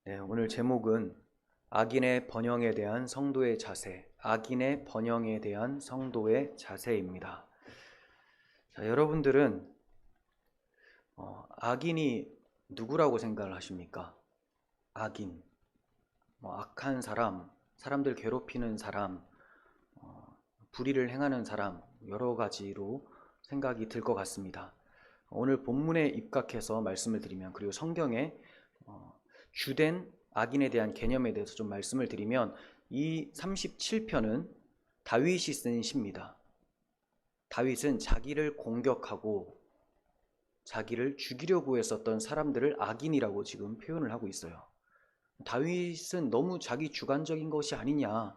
네, 오늘 제목은 악인의 번영에 대한 성도의 자세, 악인의 번영에 대한 성도의 자세입니다. 자, 여러분들은 악인이 누구라고 생각을 하십니까? 악인, 악한 사람, 사람들 괴롭히는 사람, 불의를 행하는 사람, 여러 가지로 생각이 들 것 같습니다. 오늘 본문에 입각해서 말씀을 드리면, 그리고 성경에 주된 악인에 대한 개념에 대해서 좀 말씀을 드리면, 이 37편은 다윗이 쓴 시입니다. 다윗은 자기를 공격하고 자기를 죽이려고 했었던 사람들을 악인이라고 지금 표현을 하고 있어요. 다윗은 너무 자기 주관적인 것이 아니냐,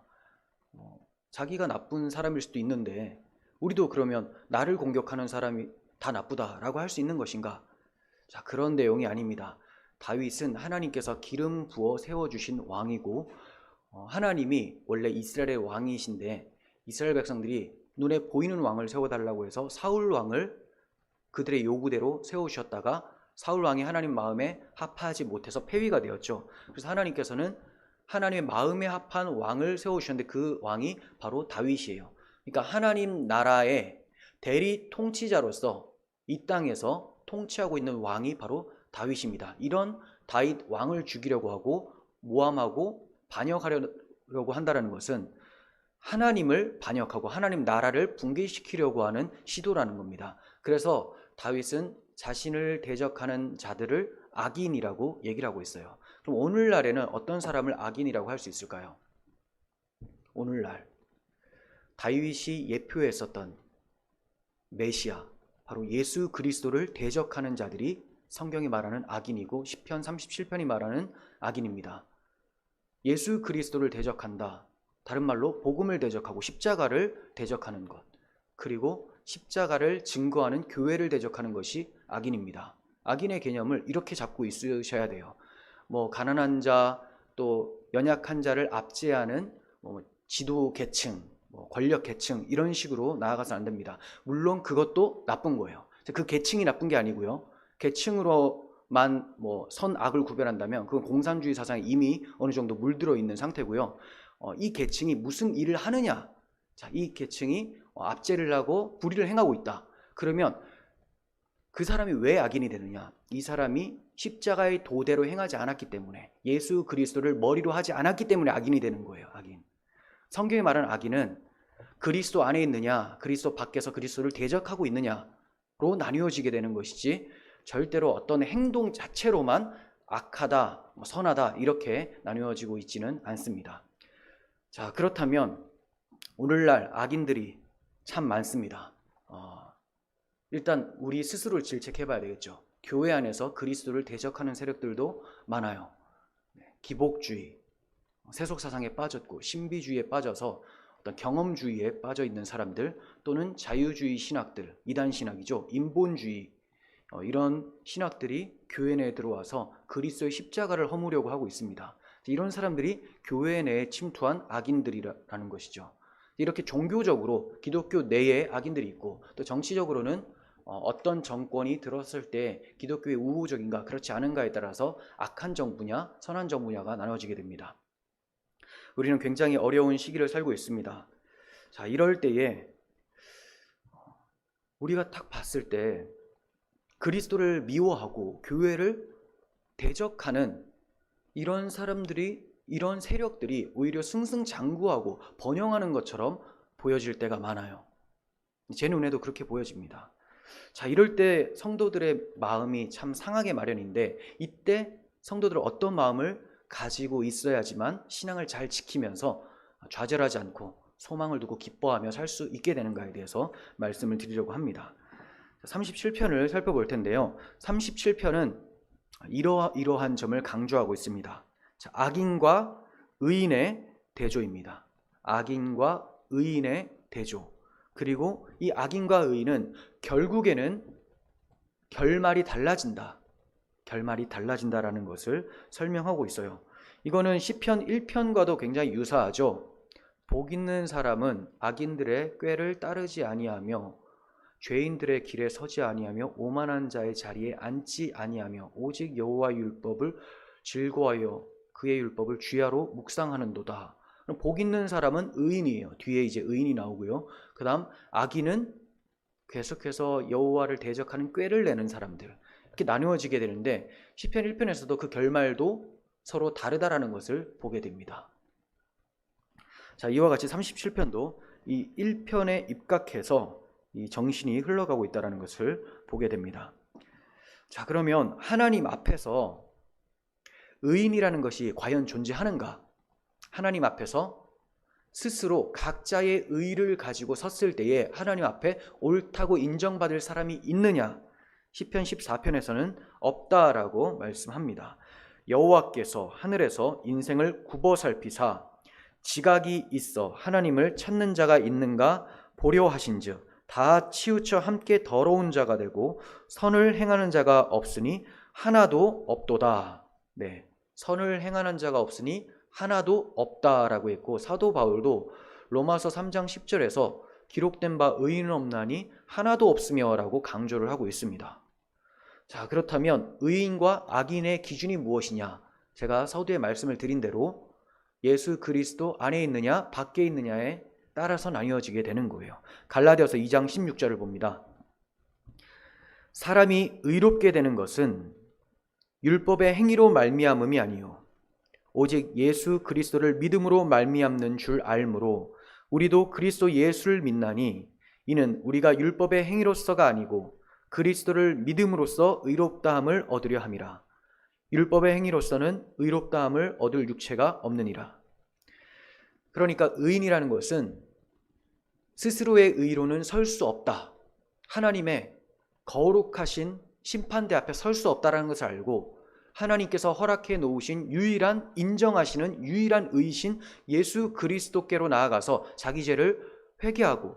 자기가 나쁜 사람일 수도 있는데 우리도 그러면 나를 공격하는 사람이 다 나쁘다라고 할 수 있는 것인가? 자, 그런 내용이 아닙니다. 다윗은 하나님께서 기름 부어 세워주신 왕이고, 하나님이 원래 이스라엘의 왕이신데 이스라엘 백성들이 눈에 보이는 왕을 세워달라고 해서 사울 왕을 그들의 요구대로 세우셨다가 사울 왕이 하나님 마음에 합하지 못해서 폐위가 되었죠. 그래서 하나님께서는 하나님의 마음에 합한 왕을 세우셨는데 그 왕이 바로 다윗이에요. 그러니까 하나님 나라의 대리 통치자로서 이 땅에서 통치하고 있는 왕이 바로 다윗입니다. 이런 다윗 왕을 죽이려고 하고 모함하고 반역하려고 한다는 것은 하나님을 반역하고 하나님 나라를 붕괴시키려고 하는 시도라는 겁니다. 그래서 다윗은 자신을 대적하는 자들을 악인이라고 얘기를 하고 있어요. 그럼 오늘날에는 어떤 사람을 악인이라고 할 수 있을까요? 오늘날 다윗이 예표했었던 메시아, 바로 예수 그리스도를 대적하는 자들이 성경이 말하는 악인이고 시편 37편이 말하는 악인입니다. 예수 그리스도를 대적한다, 다른 말로 복음을 대적하고 십자가를 대적하는 것, 그리고 십자가를 증거하는 교회를 대적하는 것이 악인입니다. 악인의 개념을 이렇게 잡고 있으셔야 돼요. 가난한 자, 또 연약한 자를 압제하는 지도 계층, 권력 계층, 이런 식으로 나아가서 안 됩니다. 물론 그것도 나쁜 거예요. 그 계층이 나쁜 게 아니고요. 계층으로만 선악을 구별한다면 그건 공산주의 사상에 이미 어느 정도 물들어 있는 상태고요. 이 계층이 무슨 일을 하느냐, 자, 이 계층이 압제를 하고 불의를 행하고 있다. 그러면 그 사람이 왜 악인이 되느냐? 이 사람이 십자가의 도대로 행하지 않았기 때문에, 예수 그리스도를 머리로 하지 않았기 때문에 악인이 되는 거예요. 악인. 성경이 말하는 악인은 그리스도 안에 있느냐, 그리스도 밖에서 그리스도를 대적하고 있느냐로 나뉘어지게 되는 것이지, 절대로 어떤 행동 자체로만 악하다, 선하다 이렇게 나뉘어지고 있지는 않습니다. 자, 그렇다면 오늘날 악인들이 참 많습니다. 일단 우리 스스로를 질책해 봐야 되겠죠. 교회 안에서 그리스도를 대적하는 세력들도 많아요. 기복주의, 세속사상에 빠졌고 신비주의에 빠져서 어떤 경험주의에 빠져 있는 사람들, 또는 자유주의 신학들, 이단 신학이죠. 인본주의, 이런 신학들이 교회 내에 들어와서 그리스도의 십자가를 허무려고 하고 있습니다. 이런 사람들이 교회 내에 침투한 악인들이라는 것이죠. 이렇게 종교적으로 기독교 내에 악인들이 있고, 또 정치적으로는 어떤 정권이 들었을 때 기독교의 우호적인가 그렇지 않은가에 따라서 악한 정부냐 선한 정부냐가 나눠지게 됩니다. 우리는 굉장히 어려운 시기를 살고 있습니다. 자, 이럴 때에 우리가 딱 봤을 때 그리스도를 미워하고 교회를 대적하는 이런 사람들이, 이런 세력들이 오히려 승승장구하고 번영하는 것처럼 보여질 때가 많아요. 제 눈에도 그렇게 보여집니다. 자, 이럴 때 성도들의 마음이 참 상하게 마련인데, 이때 성도들은 어떤 마음을 가지고 있어야지만 신앙을 잘 지키면서 좌절하지 않고 소망을 두고 기뻐하며 살 수 있게 되는가에 대해서 말씀을 드리려고 합니다. 37편을 살펴볼 텐데요. 37편은 이러한 점을 강조하고 있습니다. 자, 악인과 의인의 대조입니다. 악인과 의인의 대조. 그리고 이 악인과 의인은 결국에는 결말이 달라진다. 결말이 달라진다라는 것을 설명하고 있어요. 이거는 시편 1편과도 굉장히 유사하죠. 복 있는 사람은 악인들의 꾀를 따르지 아니하며 죄인들의 길에 서지 아니하며 오만한 자의 자리에 앉지 아니하며 오직 여호와의 율법을 즐거워하여 그의 율법을 주야로 묵상하는도다. 복 있는 사람은 의인이에요. 뒤에 이제 의인이 나오고요. 그 다음 악인은 계속해서 여호와를 대적하는 꾀를 내는 사람들, 이렇게 나누어지게 되는데 시편 1편에서도 그 결말도 서로 다르다라는 것을 보게 됩니다. 자, 이와 같이 37편도 이 1편에 입각해서 이 정신이 흘러가고 있다는 것을 보게 됩니다. 자, 그러면 하나님 앞에서 의인이라는 것이 과연 존재하는가? 하나님 앞에서 스스로 각자의 의를 가지고 섰을 때에 하나님 앞에 옳다고 인정받을 사람이 있느냐? 시편 14편에서는 없다라고 말씀합니다. 여호와께서 하늘에서 인생을 굽어 살피사 지각이 있어 하나님을 찾는 자가 있는가 보려 하신즉 다 치우쳐 함께 더러운 자가 되고 선을 행하는 자가 없으니 하나도 없도다. 네, 선을 행하는 자가 없으니 하나도 없다라고 했고, 사도 바울도 로마서 3장 10절에서 기록된 바 의인은 없나니 하나도 없으며라고 강조를 하고 있습니다. 자, 그렇다면 의인과 악인의 기준이 무엇이냐? 제가 서두에 말씀을 드린 대로 예수 그리스도 안에 있느냐 밖에 있느냐에 따라서 나뉘어지게 되는 거예요. 갈라디아서 2장 16절을 봅니다. 사람이 의롭게 되는 것은 율법의 행위로 말미암음이 아니요 오직 예수 그리스도를 믿음으로 말미암는 줄 알므로 우리도 그리스도 예수를 믿나니 이는 우리가 율법의 행위로서가 아니고 그리스도를 믿음으로써 의롭다함을 얻으려 함이라. 율법의 행위로서는 의롭다함을 얻을 육체가 없느니라. 그러니까 의인이라는 것은 스스로의 의로는 설 수 없다. 하나님의 거룩하신 심판대 앞에 설 수 없다는 것을 알고 하나님께서 허락해 놓으신 유일한 인정하시는 유일한 의이신 예수 그리스도께로 나아가서 자기 죄를 회개하고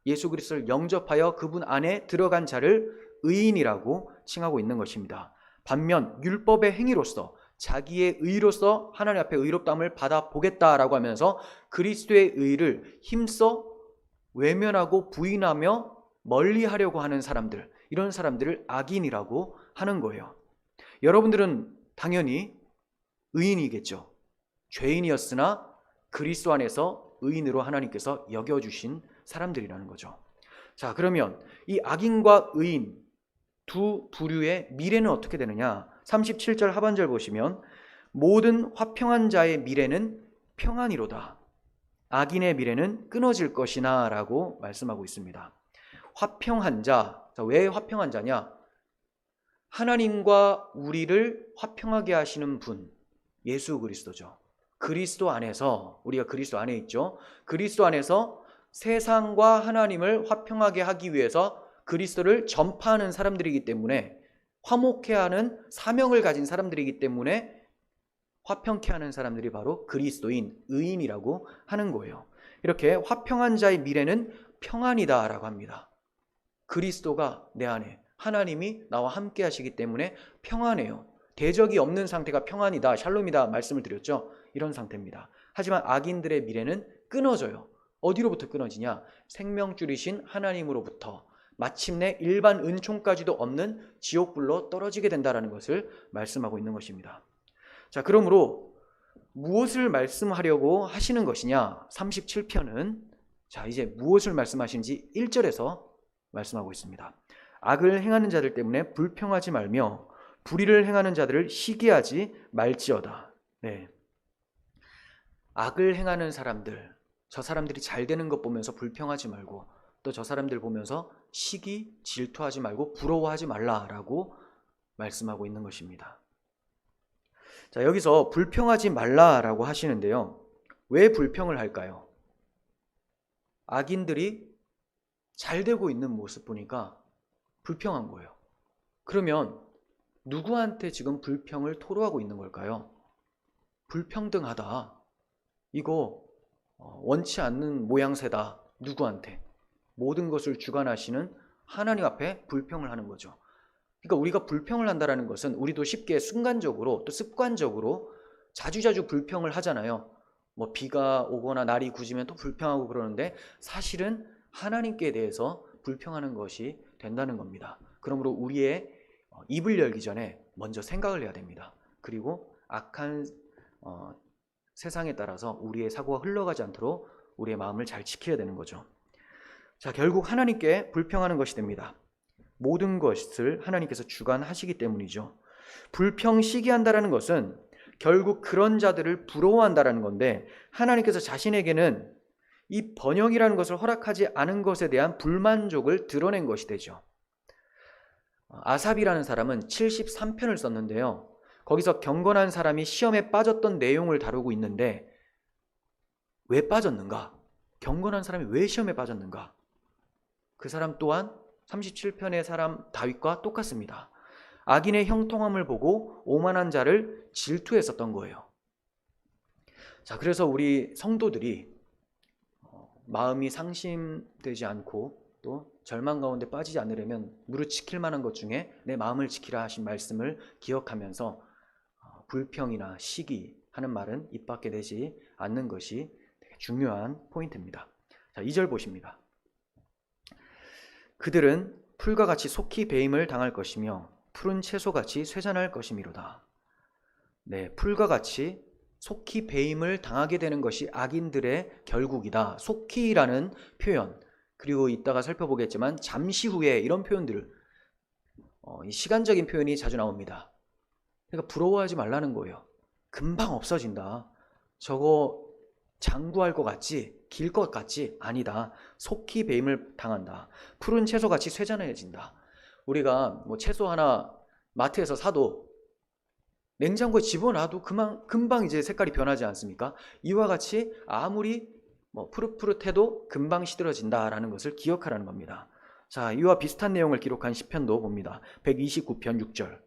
예수 그리스도를 영접하여 그분 안에 들어간 자를 의인이라고 칭하고 있는 것입니다. 반면 율법의 행위로서 자기의 의로서 하나님 앞에 의롭다함을 받아보겠다라고 하면서 그리스도의 의를 힘써 외면하고 부인하며 멀리하려고 하는 사람들, 이런 사람들을 악인이라고 하는 거예요. 여러분들은 당연히 의인이겠죠. 죄인이었으나 그리스도 안에서 의인으로 하나님께서 여겨주신 사람들이라는 거죠. 자, 그러면 이 악인과 의인 두 부류의 미래는 어떻게 되느냐? 37절 하반절 보시면 모든 화평한 자의 미래는 평안이로다. 악인의 미래는 끊어질 것이나 라고 말씀하고 있습니다. 화평한 자, 왜 화평한 자냐? 하나님과 우리를 화평하게 하시는 분, 예수 그리스도죠. 그리스도 안에서, 우리가 그리스도 안에 있죠. 그리스도 안에서 세상과 하나님을 화평하게 하기 위해서 그리스도를 전파하는 사람들이기 때문에, 화목해 하는 사명을 가진 사람들이기 때문에 화평케 하는 사람들이 바로 그리스도인, 의인이라고 하는 거예요. 이렇게 화평한 자의 미래는 평안이다 라고 합니다. 그리스도가 내 안에, 하나님이 나와 함께 하시기 때문에 평안해요. 대적이 없는 상태가 평안이다, 샬롬이다 말씀을 드렸죠. 이런 상태입니다. 하지만 악인들의 미래는 끊어져요. 어디로부터 끊어지냐? 생명줄이신 하나님으로부터 마침내 일반 은총까지도 없는 지옥불로 떨어지게 된다는 것을 말씀하고 있는 것입니다. 자, 그러므로 무엇을 말씀하려고 하시는 것이냐? 37편은 자, 이제 무엇을 말씀하시는지 1절에서 말씀하고 있습니다. 악을 행하는 자들 때문에 불평하지 말며 불의를 행하는 자들을 시기하지 말지어다. 네. 악을 행하는 사람들, 저 사람들이 잘 되는 것 보면서 불평하지 말고 또 저 사람들 보면서 시기, 질투하지 말고 부러워하지 말라라고 말씀하고 있는 것입니다. 자, 여기서 불평하지 말라라고 하시는데요. 왜 불평을 할까요? 악인들이 잘 되고 있는 모습 보니까 불평한 거예요. 그러면 누구한테 지금 불평을 토로하고 있는 걸까요? 불평등하다. 이거 원치 않는 모양새다. 누구한테? 모든 것을 주관하시는 하나님 앞에 불평을 하는 거죠. 그러니까 우리가 불평을 한다는 것은 우리도 쉽게 순간적으로 또 습관적으로 자주자주 불평을 하잖아요. 뭐 비가 오거나 날이 굳으면 또 불평하고 그러는데 사실은 하나님께 대해서 불평하는 것이 된다는 겁니다. 그러므로 우리의 입을 열기 전에 먼저 생각을 해야 됩니다. 그리고 악한 세상에 따라서 우리의 사고가 흘러가지 않도록 우리의 마음을 잘 지켜야 되는 거죠. 자, 결국 하나님께 불평하는 것이 됩니다. 모든 것을 하나님께서 주관하시기 때문이죠. 불평시기한다라는 것은 결국 그런 자들을 부러워한다라는 건데, 하나님께서 자신에게는 이 번영이라는 것을 허락하지 않은 것에 대한 불만족을 드러낸 것이 되죠. 아삽이라는 사람은 73편을 썼는데요. 거기서 경건한 사람이 시험에 빠졌던 내용을 다루고 있는데, 왜 빠졌는가? 경건한 사람이 왜 시험에 빠졌는가? 그 사람 또한 37편의 사람 다윗과 똑같습니다. 악인의 형통함을 보고 오만한 자를 질투했었던 거예요. 자, 그래서 우리 성도들이 마음이 상심되지 않고 또 절망 가운데 빠지지 않으려면 무릇 지킬 만한 것 중에 내 마음을 지키라 하신 말씀을 기억하면서 불평이나 시기 하는 말은 입 밖에 내지 않는 것이 되게 중요한 포인트입니다. 자, 2절 보십니다. 그들은 풀과 같이 속히 배임을 당할 것이며 푸른 채소같이 쇠잔할 것이미로다. 네, 풀과 같이 속히 배임을 당하게 되는 것이 악인들의 결국이다. 속히라는 표현, 그리고 이따가 살펴보겠지만 잠시 후에, 이런 표현들, 시간적인 표현이 자주 나옵니다. 그러니까 부러워하지 말라는 거예요. 금방 없어진다. 저거 장구할 것 같지? 길 것 같지? 아니다. 속히 배임을 당한다. 푸른 채소같이 쇠잔해진다. 우리가 뭐 채소 하나 마트에서 사도 냉장고에 집어놔도 금방 이제 색깔이 변하지 않습니까? 이와 같이 아무리 푸릇푸릇해도 금방 시들어진다라는 것을 기억하라는 겁니다. 자, 이와 비슷한 내용을 기록한 시편도 봅니다. 129편 6절.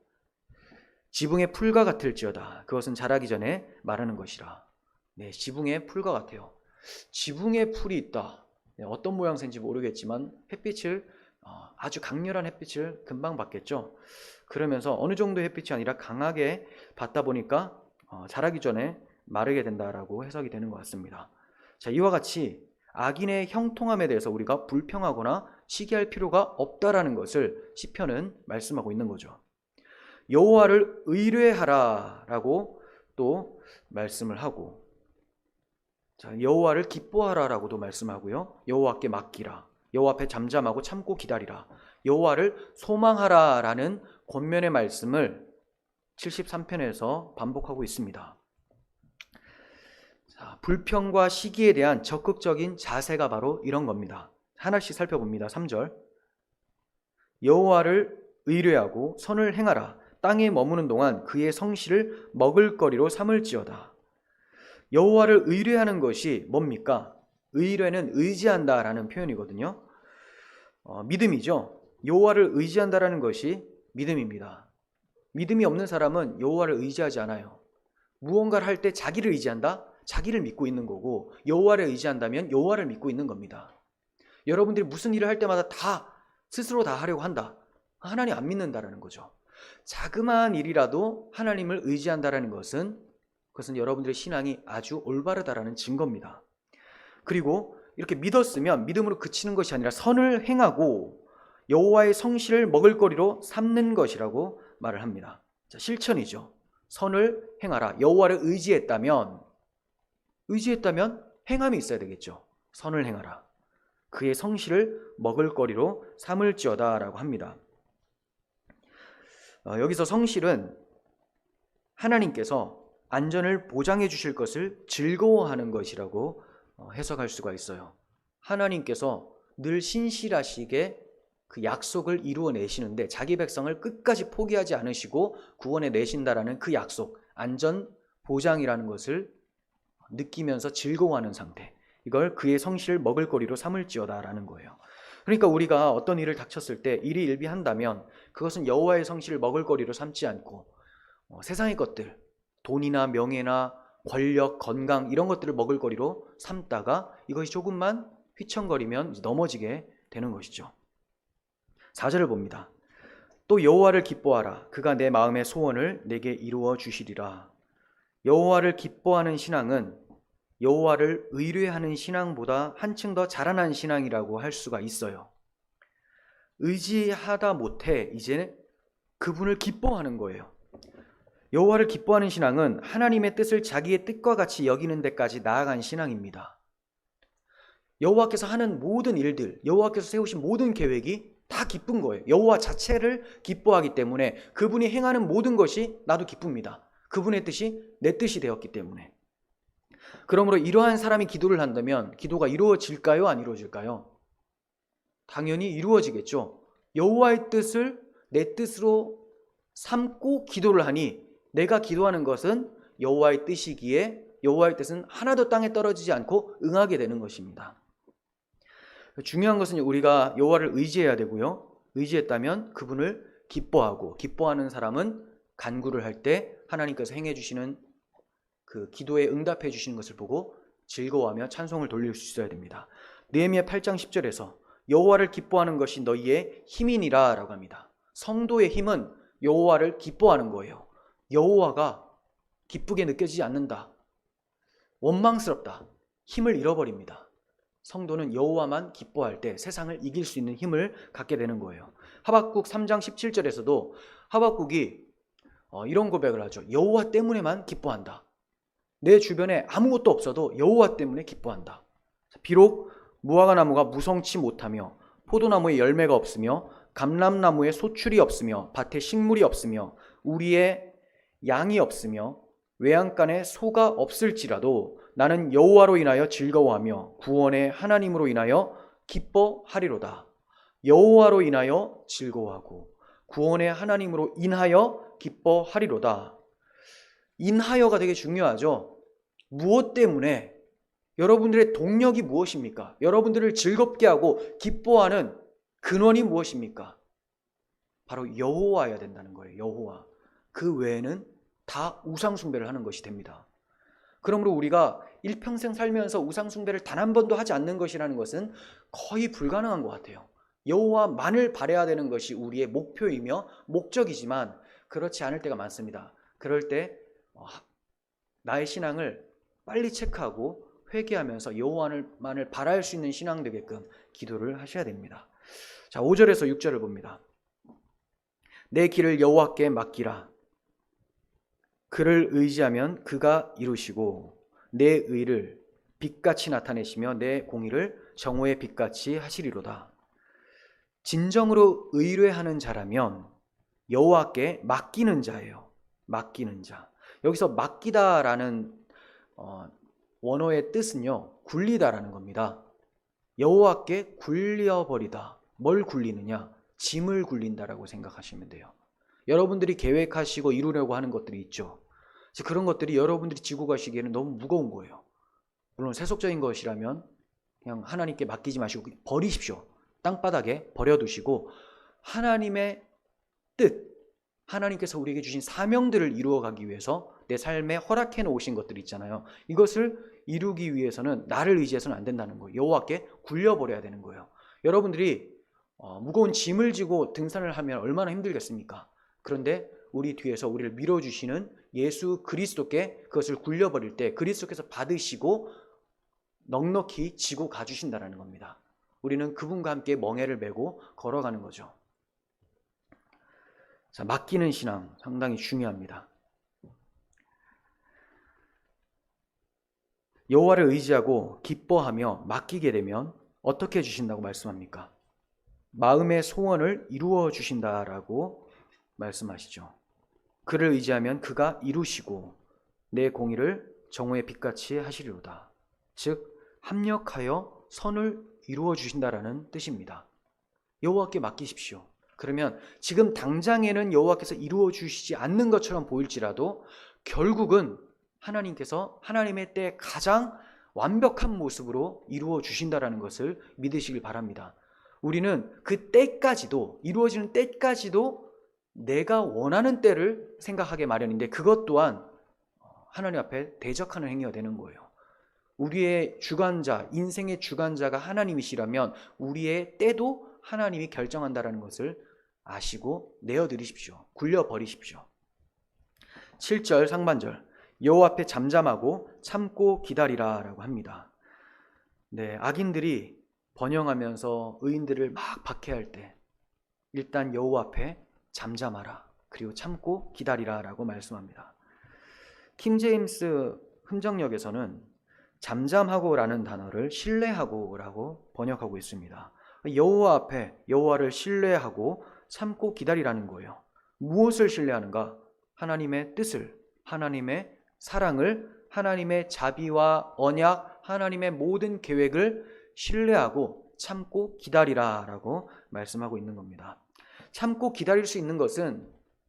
지붕의 풀과 같을지어다. 그것은 자라기 전에 마르는 것이라. 네, 지붕의 풀과 같아요. 지붕에 풀이 있다. 네, 어떤 모양새인지 모르겠지만 햇빛을 아주 강렬한 햇빛을 금방 받겠죠. 그러면서 어느 정도의 햇빛이 아니라 강하게 받다 보니까 자라기 전에 마르게 된다라고 해석이 되는 것 같습니다. 자, 이와 같이 악인의 형통함에 대해서 우리가 불평하거나 시기할 필요가 없다라는 것을 시편은 말씀하고 있는 거죠. 여호와를 의뢰하라라고 또 말씀을 하고, 자, 여호와를 기뻐하라라고도 말씀하고요. 여호와께 맡기라. 여호와 앞에 잠잠하고 참고 기다리라. 여호와를 소망하라라는 권면의 말씀을 73편에서 반복하고 있습니다. 자, 불평과 시기에 대한 적극적인 자세가 바로 이런 겁니다. 하나씩 살펴봅니다. 3절. 여호와를 의뢰하고 선을 행하라. 땅에 머무는 동안 그의 성실을 먹을거리로 삼을지어다. 여호와를 의뢰하는 것이 뭡니까? 의뢰는 의지한다라는 표현이거든요. 믿음이죠. 여호와를 의지한다라는 것이 믿음입니다. 믿음이 없는 사람은 여호와를 의지하지 않아요. 무언가를 할 때 자기를 의지한다? 자기를 믿고 있는 거고, 여호와를 의지한다면 여호와를 믿고 있는 겁니다. 여러분들이 무슨 일을 할 때마다 다 스스로 다 하려고 한다. 하나님 안 믿는다라는 거죠. 자그마한 일이라도 하나님을 의지한다라는 것은, 그것은 여러분들의 신앙이 아주 올바르다라는 증거입니다. 그리고 이렇게 믿었으면 믿음으로 그치는 것이 아니라 선을 행하고 여호와의 성실을 먹을거리로 삼는 것이라고 말을 합니다. 자, 실천이죠. 선을 행하라. 여호와를 의지했다면 행함이 있어야 되겠죠. 선을 행하라. 그의 성실을 먹을거리로 삼을지어다 라고 합니다. 여기서 성실은 하나님께서 안전을 보장해 주실 것을 즐거워하는 것이라고 해석할 수가 있어요. 하나님께서 늘 신실하시게 그 약속을 이루어내시는데 자기 백성을 끝까지 포기하지 않으시고 구원해 내신다라는 그 약속, 안전 보장이라는 것을 느끼면서 즐거워하는 상태, 이걸 그의 성실을 먹을거리로 삼을지어다라는 거예요. 그러니까 우리가 어떤 일을 닥쳤을 때 일이 일비한다면 그것은 여호와의 성실을 먹을거리로 삼지 않고 세상의 것들, 돈이나 명예나 권력, 건강 이런 것들을 먹을거리로 삼다가 이것이 조금만 휘청거리면 넘어지게 되는 것이죠. 4절을 봅니다. 또 여호와를 기뻐하라. 그가 내 마음의 소원을 내게 이루어 주시리라. 여호와를 기뻐하는 신앙은 여호와를 의뢰하는 신앙보다 한층 더 자라난 신앙이라고 할 수가 있어요. 의지하다 못해 이제 그분을 기뻐하는 거예요. 여호와를 기뻐하는 신앙은 하나님의 뜻을 자기의 뜻과 같이 여기는 데까지 나아간 신앙입니다. 여호와께서 하는 모든 일들, 여호와께서 세우신 모든 계획이 다 기쁜 거예요. 여호와 자체를 기뻐하기 때문에 그분이 행하는 모든 것이 나도 기쁩니다. 그분의 뜻이 내 뜻이 되었기 때문에. 그러므로 이러한 사람이 기도를 한다면 기도가 이루어질까요? 안 이루어질까요? 당연히 이루어지겠죠. 여호와의 뜻을 내 뜻으로 삼고 기도를 하니 내가 기도하는 것은 여호와의 뜻이기에 여호와의 뜻은 하나도 땅에 떨어지지 않고 응하게 되는 것입니다. 중요한 것은 우리가 여호와를 의지해야 되고요. 의지했다면 그분을 기뻐하고, 기뻐하는 사람은 간구를 할 때 하나님께서 행해 주시는 그 기도에 응답해 주시는 것을 보고 즐거워하며 찬송을 돌릴 수 있어야 됩니다. 느헤미야 8장 10절에서 여호와를 기뻐하는 것이 너희의 힘이니라 라고 합니다. 성도의 힘은 여호와를 기뻐하는 거예요. 여호와가 기쁘게 느껴지지 않는다, 원망스럽다, 힘을 잃어버립니다. 성도는 여호와만 기뻐할 때 세상을 이길 수 있는 힘을 갖게 되는 거예요. 하박국 3장 17절에서도 하박국이 이런 고백을 하죠. 여호와 때문에만 기뻐한다. 내 주변에 아무것도 없어도 여호와 때문에 기뻐한다. 비록 무화과 나무가 무성치 못하며 포도나무에 열매가 없으며 감람나무에 소출이 없으며 밭에 식물이 없으며 우리의 양이 없으며 외양간에 소가 없을지라도 나는 여호와로 인하여 즐거워하며 구원의 하나님으로 인하여 기뻐하리로다. 여호와로 인하여 즐거워하고 구원의 하나님으로 인하여 기뻐하리로다. 인하여가 되게 중요하죠. 무엇 때문에? 여러분들의 동력이 무엇입니까? 여러분들을 즐겁게 하고 기뻐하는 근원이 무엇입니까? 바로 여호와여야 된다는 거예요. 여호와. 그 외에는 다 우상 숭배를 하는 것이 됩니다. 그러므로 우리가 일평생 살면서 우상 숭배를 단 한 번도 하지 않는 것이라는 것은 거의 불가능한 것 같아요. 여호와만을 바라야 되는 것이 우리의 목표이며 목적이지만 그렇지 않을 때가 많습니다. 그럴 때 나의 신앙을 빨리 체크하고 회개하면서 여호와만을 바라할 수 있는 신앙 되게끔 기도를 하셔야 됩니다. 자, 5절에서 6절을 봅니다. 내 길을 여호와께 맡기라. 그를 의지하면 그가 이루시고 내 의를 빛같이 나타내시며 내 공의를 정오의 빛같이 하시리로다. 진정으로 의뢰하는 자라면 여호와께 맡기는 자예요. 맡기는 자. 여기서 맡기다라는 원어의 뜻은요, 굴리다라는 겁니다. 여호와께 굴려버리다. 뭘 굴리느냐? 짐을 굴린다라고 생각하시면 돼요. 여러분들이 계획하시고 이루려고 하는 것들이 있죠. 그런 것들이 여러분들이 지고 가시기에는 너무 무거운 거예요. 물론 세속적인 것이라면 그냥 하나님께 맡기지 마시고 버리십시오. 땅바닥에 버려두시고 하나님의 뜻, 하나님께서 우리에게 주신 사명들을 이루어가기 위해서 내 삶에 허락해 놓으신 것들이 있잖아요. 이것을 이루기 위해서는 나를 의지해서는 안 된다는 거예요. 여호와께 굴려버려야 되는 거예요. 여러분들이 무거운 짐을 지고 등산을 하면 얼마나 힘들겠습니까? 그런데 우리 뒤에서 우리를 밀어주시는 예수 그리스도께 그것을 굴려버릴 때 그리스도께서 받으시고 넉넉히 지고 가주신다는 겁니다. 우리는 그분과 함께 멍에를 메고 걸어가는 거죠. 자, 맡기는 신앙 상당히 중요합니다. 여호와를 의지하고 기뻐하며 맡기게 되면 어떻게 해주신다고 말씀합니까? 마음의 소원을 이루어 주신다라고 말씀하시죠. 그를 의지하면 그가 이루시고 내 공의를 정오의 빛같이 하시리로다. 즉 합력하여 선을 이루어 주신다라는 뜻입니다. 여호와께 맡기십시오. 그러면 지금 당장에는 여호와께서 이루어 주시지 않는 것처럼 보일지라도 결국은 하나님께서 하나님의 때 가장 완벽한 모습으로 이루어 주신다라는 것을 믿으시길 바랍니다. 우리는 그 때까지도, 이루어지는 때까지도 내가 원하는 때를 생각하게 마련인데 그것 또한 하나님 앞에 대적하는 행위가 되는 거예요. 우리의 주관자, 인생의 주관자가 하나님이시라면 우리의 때도 하나님이 결정한다는 것을 아시고 내어드리십시오. 굴려버리십시오. 7절 상반절, 여호와 앞에 잠잠하고 참고 기다리라 라고 합니다. 네, 악인들이 번영하면서 의인들을 막 박해할 때 일단 여호와 앞에 잠잠하라. 그리고 참고 기다리라 라고 말씀합니다. 킹제임스 흥정역에서는 잠잠하고 라는 단어를 신뢰하고 라고 번역하고 있습니다. 여호와 앞에 여호와를 신뢰하고 참고 기다리라는 거예요. 무엇을 신뢰하는가? 하나님의 뜻을, 하나님의 사랑을, 하나님의 자비와 언약, 하나님의 모든 계획을 신뢰하고 참고 기다리라 라고 말씀하고 있는 겁니다. 참고 기다릴 수 있는 것은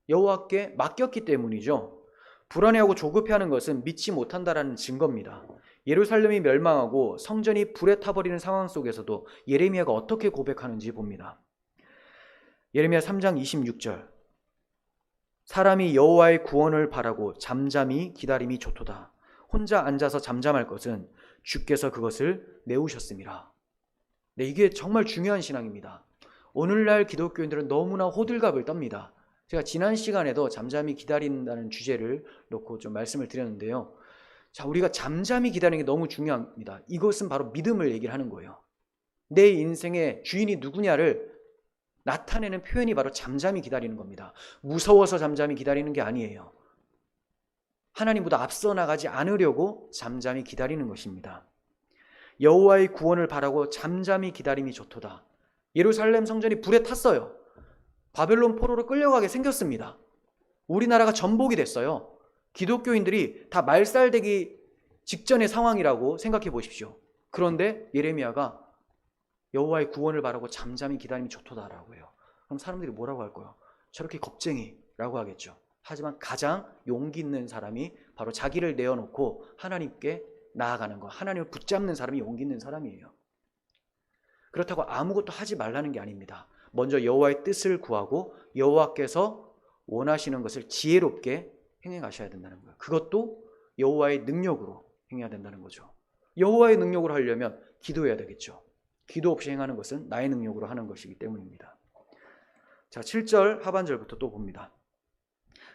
여호와께 맡겼기 때문이죠. 불안해하고 조급해하는 것은 믿지 못한다라는 증거입니다. 예루살렘이 멸망하고 성전이 불에 타버리는 상황 속에서도 예레미야가 어떻게 고백하는지 봅니다. 예레미야 3장 26절, 사람이 여호와의 구원을 바라고 잠잠히 기다림이 좋도다. 혼자 앉아서 잠잠할 것은 주께서 그것을 메우셨습니다. 네, 이게 정말 중요한 신앙입니다. 오늘날 기독교인들은 너무나 호들갑을 떱니다. 제가 지난 시간에도 잠잠히 기다린다는 주제를 놓고 좀 말씀을 드렸는데요. 자, 우리가 잠잠히 기다리는 게 너무 중요합니다. 이것은 바로 믿음을 얘기를 하는 거예요. 내 인생의 주인이 누구냐를 나타내는 표현이 바로 잠잠히 기다리는 겁니다. 무서워서 잠잠히 기다리는 게 아니에요. 하나님보다 앞서 나가지 않으려고 잠잠히 기다리는 것입니다. 여호와의 구원을 바라고 잠잠히 기다림이 좋도다. 예루살렘 성전이 불에 탔어요. 바벨론 포로로 끌려가게 생겼습니다. 우리나라가 전복이 됐어요. 기독교인들이 다 말살되기 직전의 상황이라고 생각해 보십시오. 그런데 예레미야가 여호와의 구원을 바라고 잠잠히 기다림이 좋도다라고 해요. 그럼 사람들이 뭐라고 할 거예요? 저렇게 겁쟁이라고 하겠죠. 하지만 가장 용기 있는 사람이 바로 자기를 내어놓고 하나님께 나아가는 것, 하나님을 붙잡는 사람이 용기 있는 사람이에요. 그렇다고 아무것도 하지 말라는 게 아닙니다. 먼저 여호와의 뜻을 구하고 여호와께서 원하시는 것을 지혜롭게 행해 가셔야 된다는 거예요. 그것도 여호와의 능력으로 행해야 된다는 거죠. 여호와의 능력으로 하려면 기도해야 되겠죠. 기도 없이 행하는 것은 나의 능력으로 하는 것이기 때문입니다. 자, 7절 하반절부터 또 봅니다.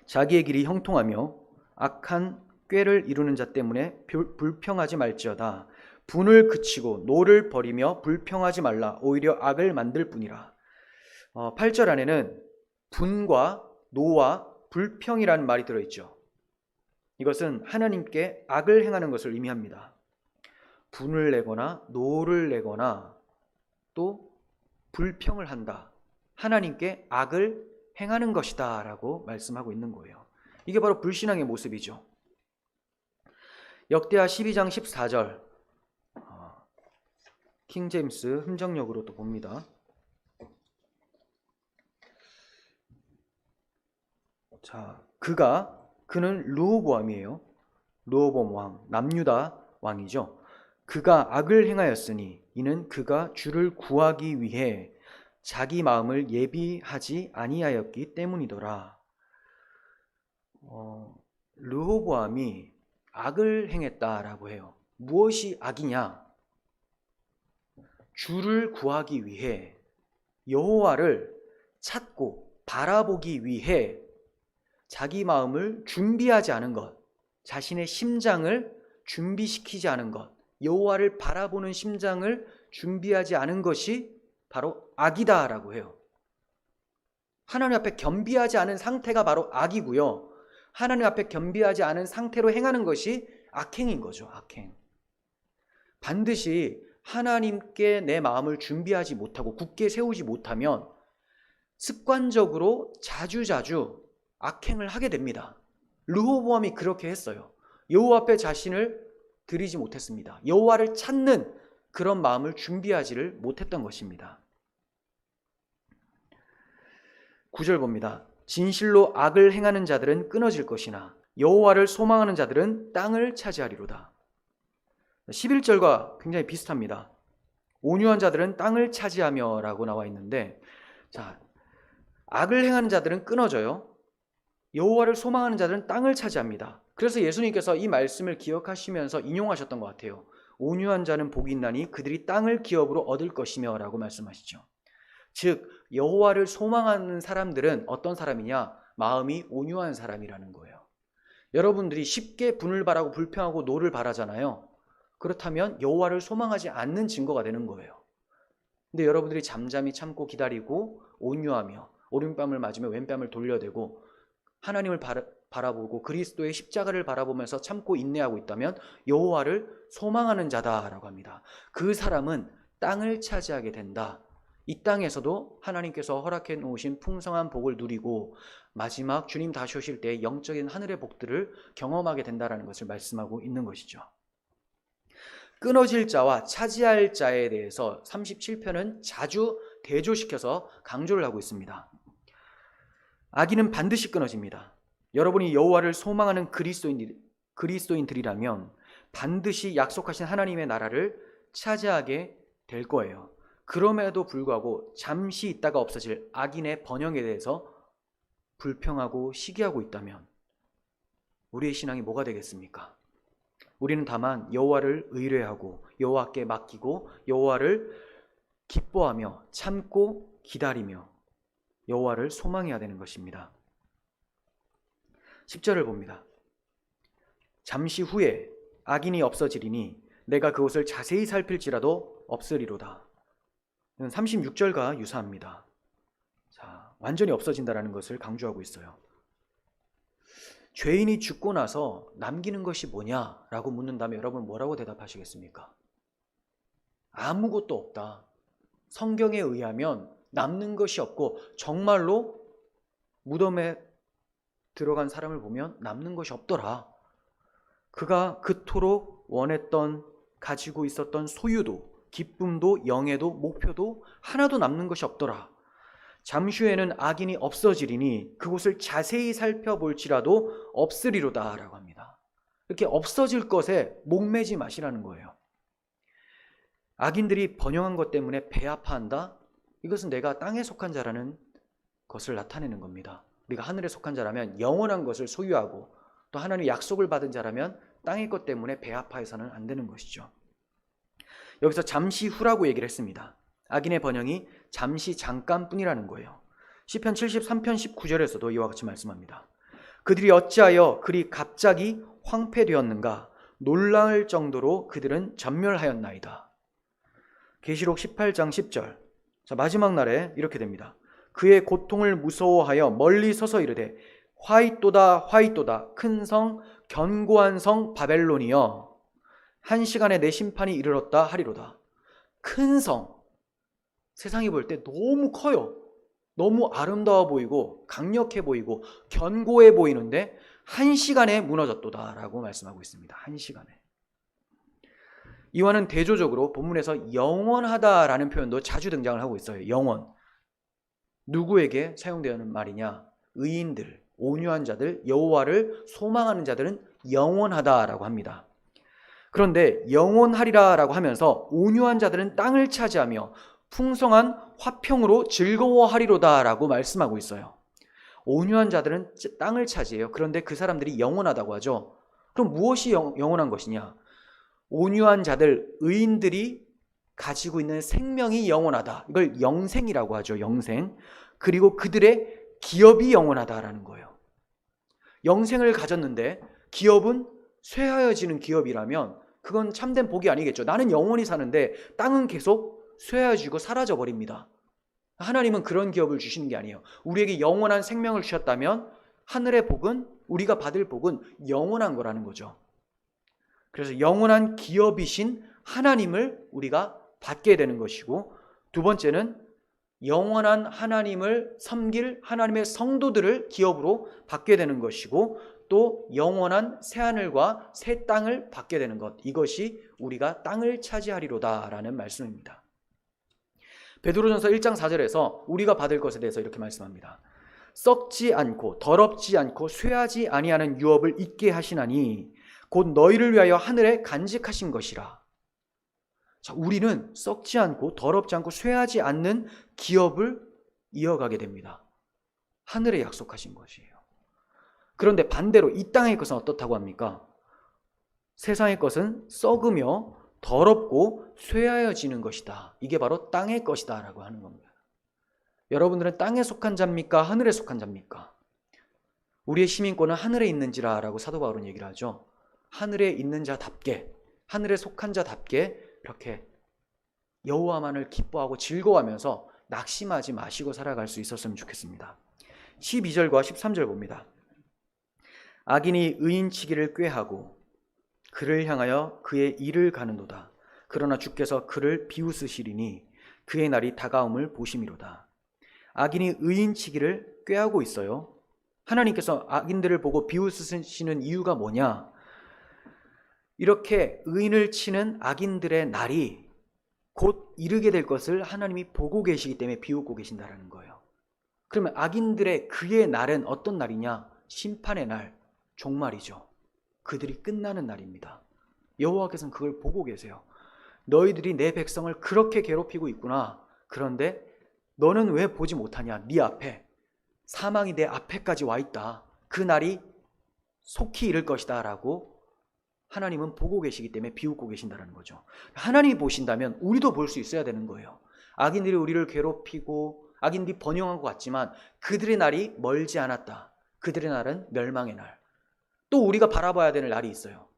자기의 길이 형통하며 악한 꾀를 이루는 자 때문에 불평하지 말지어다. 분을 그치고 노를 버리며 불평하지 말라. 오히려 악을 만들 뿐이라. 8절 안에는 분과 노와 불평이라는 말이 들어있죠. 이것은 하나님께 악을 행하는 것을 의미합니다. 분을 내거나 노를 내거나 또 불평을 한다. 하나님께 악을 행하는 것이다 라고 말씀하고 있는 거예요. 이게 바로 불신앙의 모습이죠. 역대하 12장 14절 킹제임스 흥정역으로 또 봅니다. 자, 그는 르호보암이에요. 르호보암 왕, 남유다 왕이죠. 그가 악을 행하였으니 이는 그가 주를 구하기 위해 자기 마음을 예비하지 아니하였기 때문이더라. 르호보암이 악을 행했다라고 해요. 무엇이 악이냐? 주를 구하기 위해 여호와를 찾고 바라보기 위해 자기 마음을 준비하지 않은 것, 자신의 심장을 준비시키지 않은 것, 여호와를 바라보는 심장을 준비하지 않은 것이 바로 악이다라고 해요. 하나님 앞에 겸비하지 않은 상태가 바로 악이고요. 하나님 앞에 겸비하지 않은 상태로 행하는 것이 악행인 거죠. 악행. 반드시 하나님께 내 마음을 준비하지 못하고 굳게 세우지 못하면 습관적으로 자주자주 악행을 하게 됩니다. 르호보암이 그렇게 했어요. 여호와 앞에 자신을 드리지 못했습니다. 여호와를 찾는 그런 마음을 준비하지를 못했던 것입니다. 9절 봅니다. 진실로 악을 행하는 자들은 끊어질 것이나 여호와를 소망하는 자들은 땅을 차지하리로다. 11절과 굉장히 비슷합니다. 온유한 자들은 땅을 차지하며 라고 나와 있는데, 자, 악을 행하는 자들은 끊어져요. 여호와를 소망하는 자들은 땅을 차지합니다. 그래서 예수님께서 이 말씀을 기억하시면서 인용하셨던 것 같아요. 온유한 자는 복이 있나니 그들이 땅을 기업으로 얻을 것이며 라고 말씀하시죠. 즉 여호와를 소망하는 사람들은 어떤 사람이냐? 마음이 온유한 사람이라는 거예요. 여러분들이 쉽게 분을 바라고 불평하고 노를 바라잖아요. 그렇다면 여호와를 소망하지 않는 증거가 되는 거예요. 근데 여러분들이 잠잠히 참고 기다리고 온유하며 오른뺨을 맞으며 왼뺨을 돌려대고 하나님을 바라보고 그리스도의 십자가를 바라보면서 참고 인내하고 있다면 여호와를 소망하는 자다라고 합니다. 그 사람은 땅을 차지하게 된다. 이 땅에서도 하나님께서 허락해 놓으신 풍성한 복을 누리고 마지막 주님 다시 오실 때 영적인 하늘의 복들을 경험하게 된다는 것을 말씀하고 있는 것이죠. 끊어질 자와 차지할 자에 대해서 37편은 자주 대조시켜서 강조를 하고 있습니다. 악인은 반드시 끊어집니다. 여러분이 여호와를 소망하는 그리스도인들이라면 반드시 약속하신 하나님의 나라를 차지하게 될 거예요. 그럼에도 불구하고 잠시 있다가 없어질 악인의 번영에 대해서 불평하고 시기하고 있다면 우리의 신앙이 뭐가 되겠습니까? 우리는 다만 여호와를 의뢰하고 여호와께 맡기고 여호와를 기뻐하며 참고 기다리며 여호와를 소망해야 되는 것입니다. 10절을 봅니다. 잠시 후에 악인이 없어지리니 내가 그곳을 자세히 살필지라도 없으리로다. 36절과 유사합니다. 자, 완전히 없어진다라는 것을 강조하고 있어요. 죄인이 죽고 나서 남기는 것이 뭐냐라고 묻는다면 여러분 뭐라고 대답하시겠습니까? 아무것도 없다. 성경에 의하면 남는 것이 없고 정말로 무덤에 들어간 사람을 보면 남는 것이 없더라. 그가 그토록 원했던 가지고 있었던 소유도 기쁨도 영예도 목표도 하나도 남는 것이 없더라. 잠시 후에는 악인이 없어지리니 그곳을 자세히 살펴볼지라도 없으리로다 라고 합니다. 이렇게 없어질 것에 목매지 마시라는 거예요. 악인들이 번영한 것 때문에 배 아파한다? 이것은 내가 땅에 속한 자라는 것을 나타내는 겁니다. 우리가 하늘에 속한 자라면 영원한 것을 소유하고 또 하나님의 약속을 받은 자라면 땅의 것 때문에 배 아파해서는 안 되는 것이죠. 여기서 잠시 후라고 얘기를 했습니다. 악인의 번영이 잠시 잠깐뿐이라는 거예요. 시편 73편 19절에서도 이와 같이 말씀합니다. 그들이 어찌하여 그리 갑자기 황폐되었는가? 놀라울 정도로 그들은 전멸하였나이다. 계시록 18장 10절. 자, 마지막 날에 이렇게 됩니다. 그의 고통을 무서워하여 멀리 서서 이르되 화이또다 화이또다 큰 성 견고한 성 바벨론이여 한 시간에 내 심판이 이르렀다 하리로다. 큰 성, 세상이 볼 때 너무 커요. 너무 아름다워 보이고 강력해 보이고 견고해 보이는데 한 시간에 무너졌도다 라고 말씀하고 있습니다. 한 시간에. 이와는 대조적으로 본문에서 영원하다라는 표현도 자주 등장을 하고 있어요. 영원. 누구에게 사용되는 말이냐? 의인들, 온유한 자들, 여호와를 소망하는 자들은 영원하다라고 합니다. 그런데 영원하리라라고 하면서 온유한 자들은 땅을 차지하며 풍성한 화평으로 즐거워하리로다라고 말씀하고 있어요. 온유한 자들은 땅을 차지해요. 그런데 그 사람들이 영원하다고 하죠. 그럼 무엇이 영원한 것이냐? 온유한 자들, 의인들이 가지고 있는 생명이 영원하다. 이걸 영생이라고 하죠. 영생. 그리고 그들의 기업이 영원하다라는 거예요. 영생을 가졌는데 기업은 쇠하여지는 기업이라면 그건 참된 복이 아니겠죠. 나는 영원히 사는데 땅은 계속 쇠하여지고 사라져버립니다. 하나님은 그런 기업을 주시는 게 아니에요. 우리에게 영원한 생명을 주셨다면 하늘의 복은, 우리가 받을 복은 영원한 거라는 거죠. 그래서 영원한 기업이신 하나님을 우리가 받게 되는 것이고, 두 번째는 영원한 하나님을 섬길 하나님의 성도들을 기업으로 받게 되는 것이고, 또 영원한 새하늘과 새 땅을 받게 되는 것, 이것이 우리가 땅을 차지하리로다라는 말씀입니다. 베드로전서 1장 4절에서 우리가 받을 것에 대해서 이렇게 말씀합니다. 썩지 않고 더럽지 않고 쇠하지 아니하는 유업을 있게 하시나니 곧 너희를 위하여 하늘에 간직하신 것이라. 자, 우리는 썩지 않고 더럽지 않고 쇠하지 않는 기업을 이어가게 됩니다. 하늘에 약속하신 것이에요. 그런데 반대로 이 땅의 것은 어떻다고 합니까? 세상의 것은 썩으며 더럽고 쇠하여지는 것이다. 이게 바로 땅의 것이다 라고 하는 겁니다. 여러분들은 땅에 속한 자입니까? 하늘에 속한 자입니까? 우리의 시민권은 하늘에 있는지라 라고 사도 바울은 얘기를 하죠. 하늘에 있는 자답게, 하늘에 속한 자답게 이렇게 여호와만을 기뻐하고 즐거워하면서 낙심하지 마시고 살아갈 수 있었으면 좋겠습니다. 12절과 13절 봅니다. 악인이 의인치기를 꾀하고 그를 향하여 그의 일을 가는도다. 그러나 주께서 그를 비웃으시리니 그의 날이 다가옴을 보심이로다. 악인이 의인치기를 꾀하고 있어요. 하나님께서 악인들을 보고 비웃으시는 이유가 뭐냐? 이렇게 의인을 치는 악인들의 날이 곧 이르게 될 것을 하나님이 보고 계시기 때문에 비웃고 계신다는 거예요. 그러면 악인들의 그의 날은 어떤 날이냐? 심판의 날, 종말이죠. 그들이 끝나는 날입니다. 여호와께서는 그걸 보고 계세요. 너희들이 내 백성을 그렇게 괴롭히고 있구나. 그런데 너는 왜 보지 못하냐? 네 앞에 사망이 내 앞에까지 와 있다. 그 날이 속히 이를 것이다 라고 하나님은 보고 계시기 때문에 비웃고 계신다는 거죠. 하나님이 보신다면 우리도 볼 수 있어야 되는 거예요. 악인들이 우리를 괴롭히고 악인들이 번영한 것 같지만 그들의 날이 멀지 않았다. 그들의 날은 멸망의 날. 또 우리가 바라봐야 되는 날이 있어요.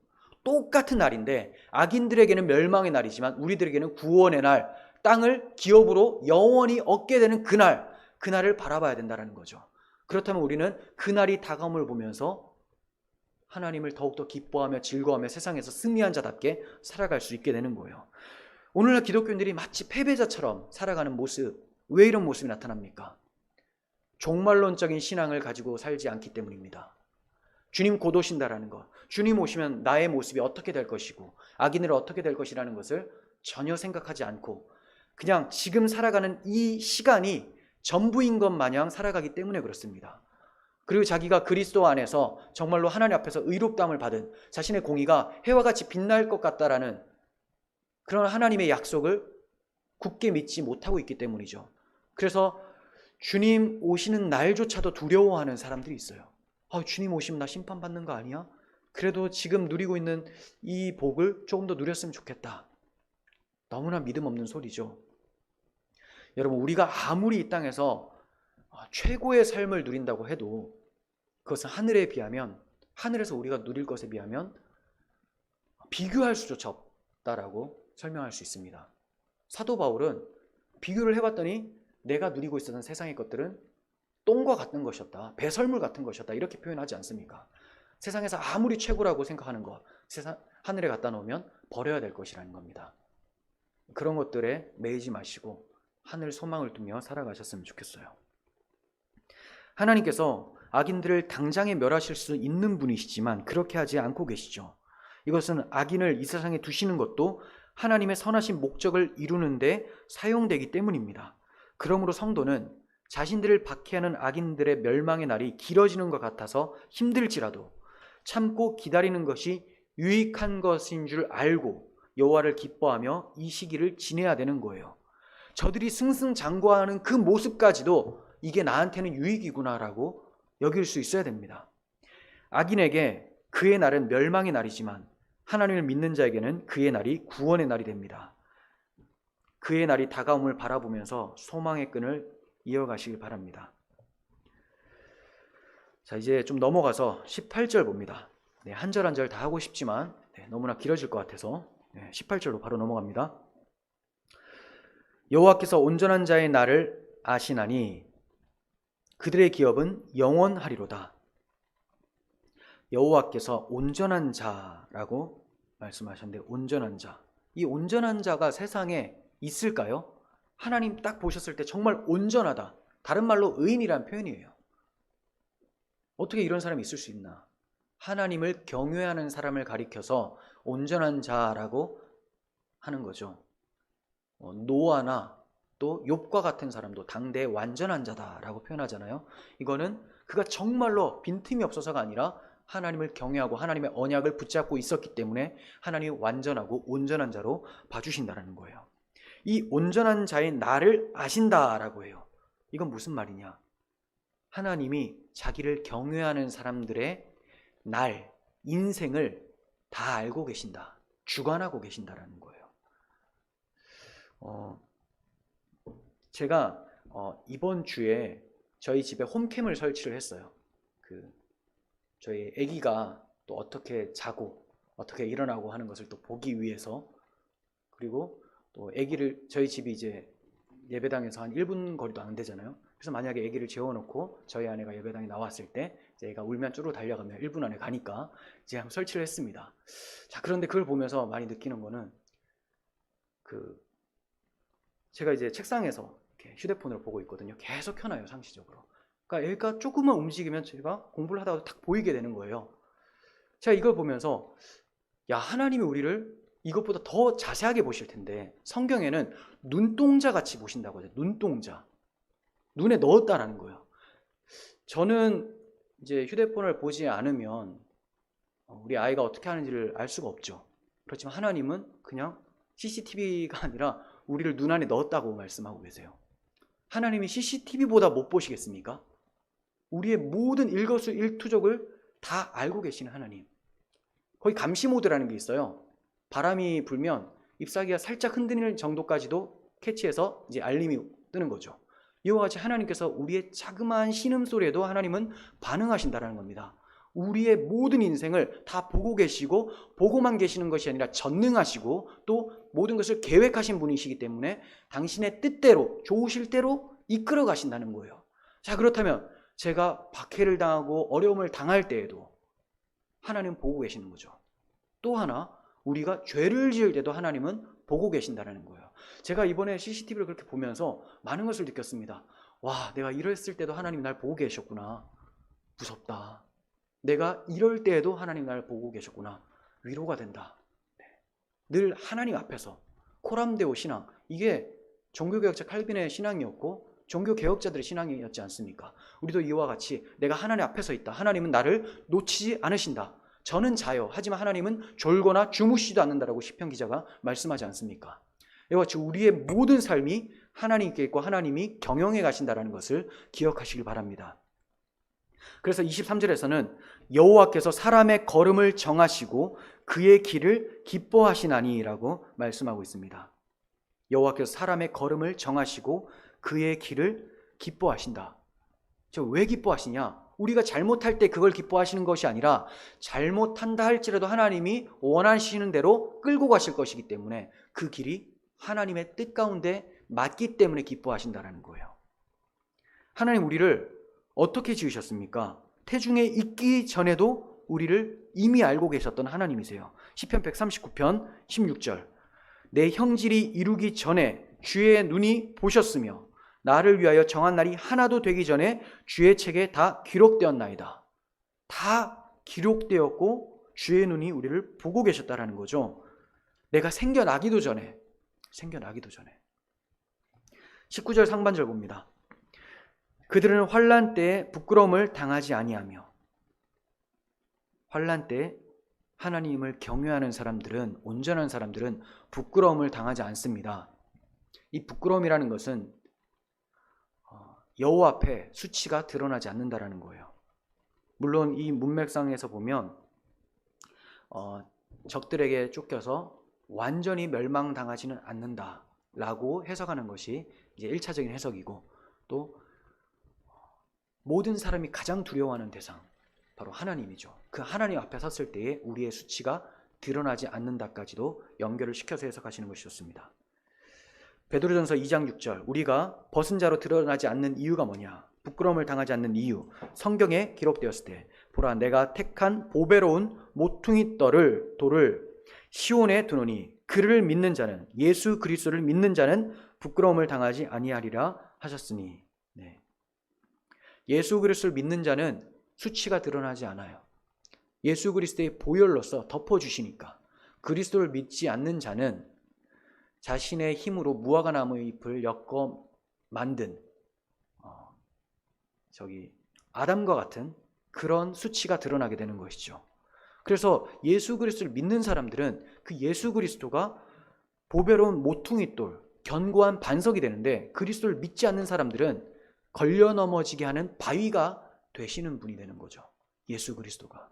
똑같은 날인데 악인들에게는 멸망의 날이지만 우리들에게는 구원의 날, 땅을 기업으로 영원히 얻게 되는 그날을 바라봐야 된다는 거죠. 그렇다면 우리는 그날이 다가옴을 보면서 하나님을 더욱더 기뻐하며 즐거워하며 세상에서 승리한 자답게 살아갈 수 있게 되는 거예요. 오늘날 기독교인들이 마치 패배자처럼 살아가는 모습, 왜 이런 모습이 나타납니까? 종말론적인 신앙을 가지고 살지 않기 때문입니다. 주님 곧 오신다라는 것, 주님 오시면 나의 모습이 어떻게 될 것이고 악인은 어떻게 될 것이라는 것을 전혀 생각하지 않고 그냥 지금 살아가는 이 시간이 전부인 것 마냥 살아가기 때문에 그렇습니다. 그리고 자기가 그리스도 안에서 정말로 하나님 앞에서 의롭다함을 받은 자신의 공의가 해와 같이 빛날 것 같다라는 그런 하나님의 약속을 굳게 믿지 못하고 있기 때문이죠. 그래서 주님 오시는 날조차도 두려워하는 사람들이 있어요. 주님 오시면 나 심판받는 거 아니야? 그래도 지금 누리고 있는 이 복을 조금 더 누렸으면 좋겠다. 너무나 믿음 없는 소리죠. 여러분, 우리가 아무리 이 땅에서 최고의 삶을 누린다고 해도 그것은 하늘에 비하면, 하늘에서 우리가 누릴 것에 비하면 비교할 수조차 없다라고 설명할 수 있습니다. 사도 바울은 비교를 해봤더니 내가 누리고 있었던 세상의 것들은 똥과 같은 것이었다, 배설물 같은 것이었다, 이렇게 표현하지 않습니까? 세상에서 아무리 최고라고 생각하는 것, 하늘에 갖다 놓으면 버려야 될 것이라는 겁니다. 그런 것들에 매이지 마시고 하늘 소망을 두며 살아가셨으면 좋겠어요. 하나님께서 악인들을 당장에 멸하실 수 있는 분이시지만 그렇게 하지 않고 계시죠. 이것은 악인을 이 세상에 두시는 것도 하나님의 선하신 목적을 이루는 데 사용되기 때문입니다. 그러므로 성도는 자신들을 박해하는 악인들의 멸망의 날이 길어지는 것 같아서 힘들지라도 참고 기다리는 것이 유익한 것인 줄 알고 여호와를 기뻐하며 이 시기를 지내야 되는 거예요. 저들이 승승장구하는 그 모습까지도 이게 나한테는 유익이구나라고 여길 수 있어야 됩니다. 악인에게 그의 날은 멸망의 날이지만 하나님을 믿는 자에게는 그의 날이 구원의 날이 됩니다. 그의 날이 다가옴을 바라보면서 소망의 끈을 이어가시길 바랍니다. 자, 이제 좀 넘어가서 18절 봅니다. 한 절 한 절 다 하고 싶지만 너무나 길어질 것 같아서 18절로 바로 넘어갑니다. 여호와께서 온전한 자의 날을 아시나니 그들의 기업은 영원하리로다. 여호와께서 온전한 자라고 말씀하셨는데, 온전한 자, 이 온전한 자가 세상에 있을까요? 하나님 딱 보셨을 때 정말 온전하다, 다른 말로 의인이란 표현이에요. 어떻게 이런 사람이 있을 수 있나? 하나님을 경외하는 사람을 가리켜서 온전한 자라고 하는 거죠. 노아나 또 욥과 같은 사람도 당대의 완전한 자다라고 표현하잖아요. 이거는 그가 정말로 빈틈이 없어서가 아니라 하나님을 경외하고 하나님의 언약을 붙잡고 있었기 때문에 하나님이 완전하고 온전한 자로 봐주신다는 거예요. 이 온전한 자의 나를 아신다라고 해요. 이건 무슨 말이냐? 하나님이 자기를 경외하는 사람들의 날, 인생을 다 알고 계신다, 주관하고 계신다라는 거예요. 제가 이번 주에 저희 집에 홈캠을 설치를 했어요. 저희 아기가 또 어떻게 자고 어떻게 일어나고 하는 것을 또 보기 위해서, 그리고 또 아기를, 저희 집이 이제 예배당에서 한 1분 거리도 안 되잖아요. 그래서 만약에 아기를 재워놓고 저희 아내가 예배당에 나왔을 때 이제 애가 울면 쭈르 달려가면 1분 안에 가니까 이제 한번 설치를 했습니다. 자, 그런데 그걸 보면서 많이 느끼는 거는 제가 이제 책상에서 이렇게 휴대폰을 보고 있거든요. 계속 켜놔요, 상시적으로. 그러니까 애가 조금만 움직이면 제가 공부를 하다가 딱 보이게 되는 거예요. 제가 이걸 보면서 야, 하나님이 우리를 이것보다 더 자세하게 보실 텐데 성경에는 눈동자 같이 보신다고 해요. 눈동자. 눈에 넣었다라는 거예요. 저는 이제 휴대폰을 보지 않으면 우리 아이가 어떻게 하는지를 알 수가 없죠. 그렇지만 하나님은 그냥 CCTV가 아니라 우리를 눈 안에 넣었다고 말씀하고 계세요. 하나님이 CCTV보다 못 보시겠습니까? 우리의 모든 일거수일투족을 다 알고 계시는 하나님. 거의 감시 모드라는 게 있어요. 바람이 불면 잎사귀가 살짝 흔들릴 정도까지도 캐치해서 이제 알림이 뜨는 거죠. 이와 같이 하나님께서 우리의 자그마한 신음소리에도 하나님은 반응하신다는 겁니다. 우리의 모든 인생을 다 보고 계시고 보고만 계시는 것이 아니라 전능하시고 또 모든 것을 계획하신 분이시기 때문에 당신의 뜻대로 좋으실 대로 이끌어 가신다는 거예요. 자, 그렇다면 제가 박해를 당하고 어려움을 당할 때에도 하나님은 보고 계시는 거죠. 또 하나, 우리가 죄를 지을 때도 하나님은 보고 계신다는 거예요. 제가 이번에 CCTV를 그렇게 보면서 많은 것을 느꼈습니다. 와, 내가 이랬을 때도 하나님이 날 보고 계셨구나. 무섭다. 내가 이럴 때에도 하나님 날 보고 계셨구나. 위로가 된다. 늘 하나님 앞에서 코람데오 신앙, 이게 종교개혁자 칼빈의 신앙이었고 종교개혁자들의 신앙이었지 않습니까? 우리도 이와 같이 내가 하나님 앞에 서 있다. 하나님은 나를 놓치지 않으신다. 저는 자요. 하지만 하나님은 졸거나 주무시지도 않는다라고 시편 기자가 말씀하지 않습니까? 이와 같이 우리의 모든 삶이 하나님께 있고 하나님이 경영해 가신다는 것을 기억하시길 바랍니다. 그래서 23절에서는 여호와께서 사람의 걸음을 정하시고 그의 길을 기뻐하시나니라고 말씀하고 있습니다. 여호와께서 사람의 걸음을 정하시고 그의 길을 기뻐하신다. 저 왜 기뻐하시냐? 우리가 잘못할 때 그걸 기뻐하시는 것이 아니라 잘못한다 할지라도 하나님이 원하시는 대로 끌고 가실 것이기 때문에 그 길이 하나님의 뜻 가운데 맞기 때문에 기뻐하신다는 거예요. 하나님 우리를 어떻게 지으셨습니까? 태중에 있기 전에도 우리를 이미 알고 계셨던 하나님이세요. 시편 139편 16절 내 형질이 이루기 전에 주의 눈이 보셨으며 나를 위하여 정한 날이 하나도 되기 전에 주의 책에 다 기록되었나이다. 다 기록되었고 주의 눈이 우리를 보고 계셨다라는 거죠. 내가 생겨나기도 전에 19절 상반절 봅니다. 그들은 환난 때에 부끄러움을 당하지 아니하며. 환난 때 하나님을 경외하는 사람들은, 온전한 사람들은 부끄러움을 당하지 않습니다. 이 부끄러움이라는 것은 여호와 앞에 수치가 드러나지 않는다라는 거예요. 물론 이 문맥상에서 보면 적들에게 쫓겨서 완전히 멸망당하지는 않는다라고 해석하는 것이 이제 1차적인 해석이고, 또 모든 사람이 가장 두려워하는 대상 바로 하나님이죠. 그 하나님 앞에 섰을 때에 우리의 수치가 드러나지 않는다까지도 연결을 시켜서 해석하시는 것이 좋습니다. 베드로전서 2장 6절 우리가 벗은 자로 드러나지 않는 이유가 뭐냐? 부끄러움을 당하지 않는 이유, 성경에 기록되었을 때 보라 내가 택한 보배로운 모퉁이 돌을 시온에 두노니 그를 믿는 자는, 예수 그리스도를 믿는 자는 부끄러움을 당하지 아니하리라 하셨으니. 네. 예수 그리스도를 믿는 자는 수치가 드러나지 않아요. 예수 그리스도의 보혈로서 덮어주시니까. 그리스도를 믿지 않는 자는 자신의 힘으로 무화과 나무 잎을 엮어 만든 아담과 같은 그런 수치가 드러나게 되는 것이죠. 그래서 예수 그리스도를 믿는 사람들은 그 예수 그리스도가 보배로운 모퉁이돌, 견고한 반석이 되는데, 그리스도를 믿지 않는 사람들은 걸려 넘어지게 하는 바위가 되시는 분이 되는 거죠. 예수 그리스도가.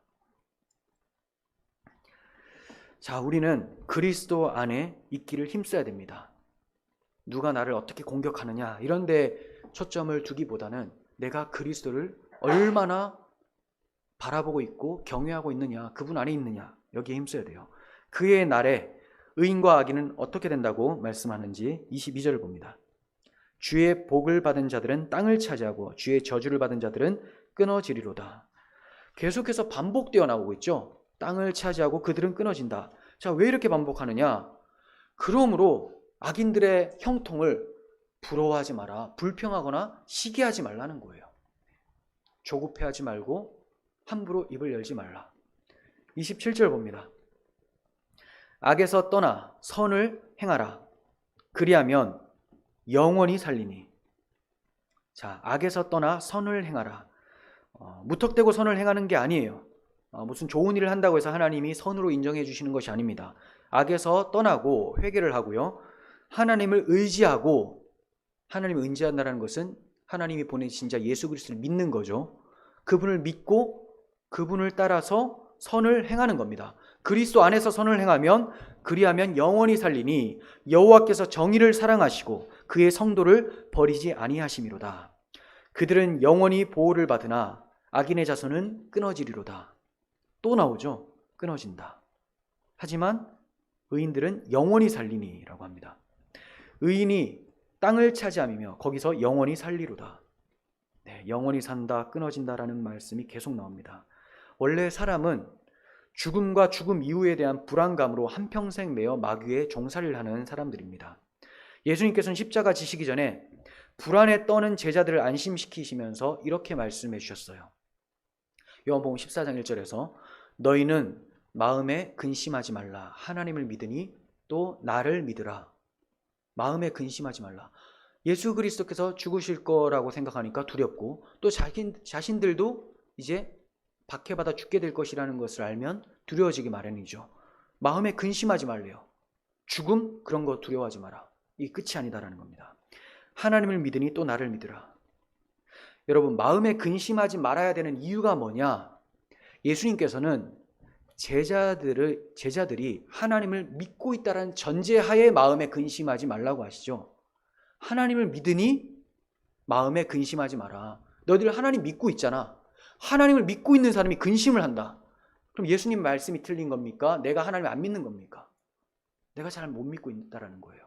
자, 우리는 그리스도 안에 있기를 힘써야 됩니다. 누가 나를 어떻게 공격하느냐 이런 데 초점을 두기보다는 내가 그리스도를 얼마나 바라보고 있고 경외하고 있느냐, 그분 안에 있느냐, 여기에 힘써야 돼요. 그의 날에 의인과 악인은 어떻게 된다고 말씀하는지 22절을 봅니다. 주의 복을 받은 자들은 땅을 차지하고 주의 저주를 받은 자들은 끊어지리로다. 계속해서 반복되어 나오고 있죠. 땅을 차지하고 그들은 끊어진다. 자, 왜 이렇게 반복하느냐? 그러므로 악인들의 형통을 부러워하지 마라. 불평하거나 시기하지 말라는 거예요. 조급해하지 말고 함부로 입을 열지 말라. 27절 봅니다. 악에서 떠나 선을 행하라. 그리하면 영원히 살리니. 자, 악에서 떠나 선을 행하라. 무턱대고 선을 행하는 게 아니에요. 무슨 좋은 일을 한다고 해서 하나님이 선으로 인정해 주시는 것이 아닙니다. 악에서 떠나고 회개를 하고요. 하나님을 의지하고, 하나님을 의지한다는 것은 하나님이 보내신 자 예수 그리스도를 믿는 거죠. 그분을 믿고 그분을 따라서 선을 행하는 겁니다. 그리스도 안에서 선을 행하면 그리하면 영원히 살리니 여호와께서 정의를 사랑하시고 그의 성도를 버리지 아니하심이로다. 그들은 영원히 보호를 받으나 악인의 자손은 끊어지리로다. 또 나오죠. 끊어진다. 하지만 의인들은 영원히 살리니라고 합니다. 의인이 땅을 차지함이며 거기서 영원히 살리로다. 네, 영원히 산다, 끊어진다라는 말씀이 계속 나옵니다. 원래 사람은 죽음과 죽음 이후에 대한 불안감으로 한평생 매여 마귀의 종살이를 하는 사람들입니다. 예수님께서는 십자가 지시기 전에 불안에 떠는 제자들을 안심시키시면서 이렇게 말씀해 주셨어요. 요한복음 14장 1절에서 너희는 마음에 근심하지 말라. 하나님을 믿으니 또 나를 믿으라. 마음에 근심하지 말라. 예수 그리스도께서 죽으실 거라고 생각하니까 두렵고, 또 자신들도 이제 박해받아 죽게 될 것이라는 것을 알면 두려워지기 마련이죠. 마음에 근심하지 말래요. 죽음 그런 거 두려워하지 마라. 이 끝이 아니다라는 겁니다. 하나님을 믿으니 또 나를 믿으라. 여러분, 마음에 근심하지 말아야 되는 이유가 뭐냐? 예수님께서는 제자들이 하나님을 믿고 있다는 전제하에 마음에 근심하지 말라고 하시죠. 하나님을 믿으니 마음에 근심하지 마라. 너희들 하나님 믿고 있잖아. 하나님을 믿고 있는 사람이 근심을 한다. 그럼 예수님 말씀이 틀린 겁니까? 내가 하나님을 안 믿는 겁니까? 내가 잘 못 믿고 있다라는 거예요.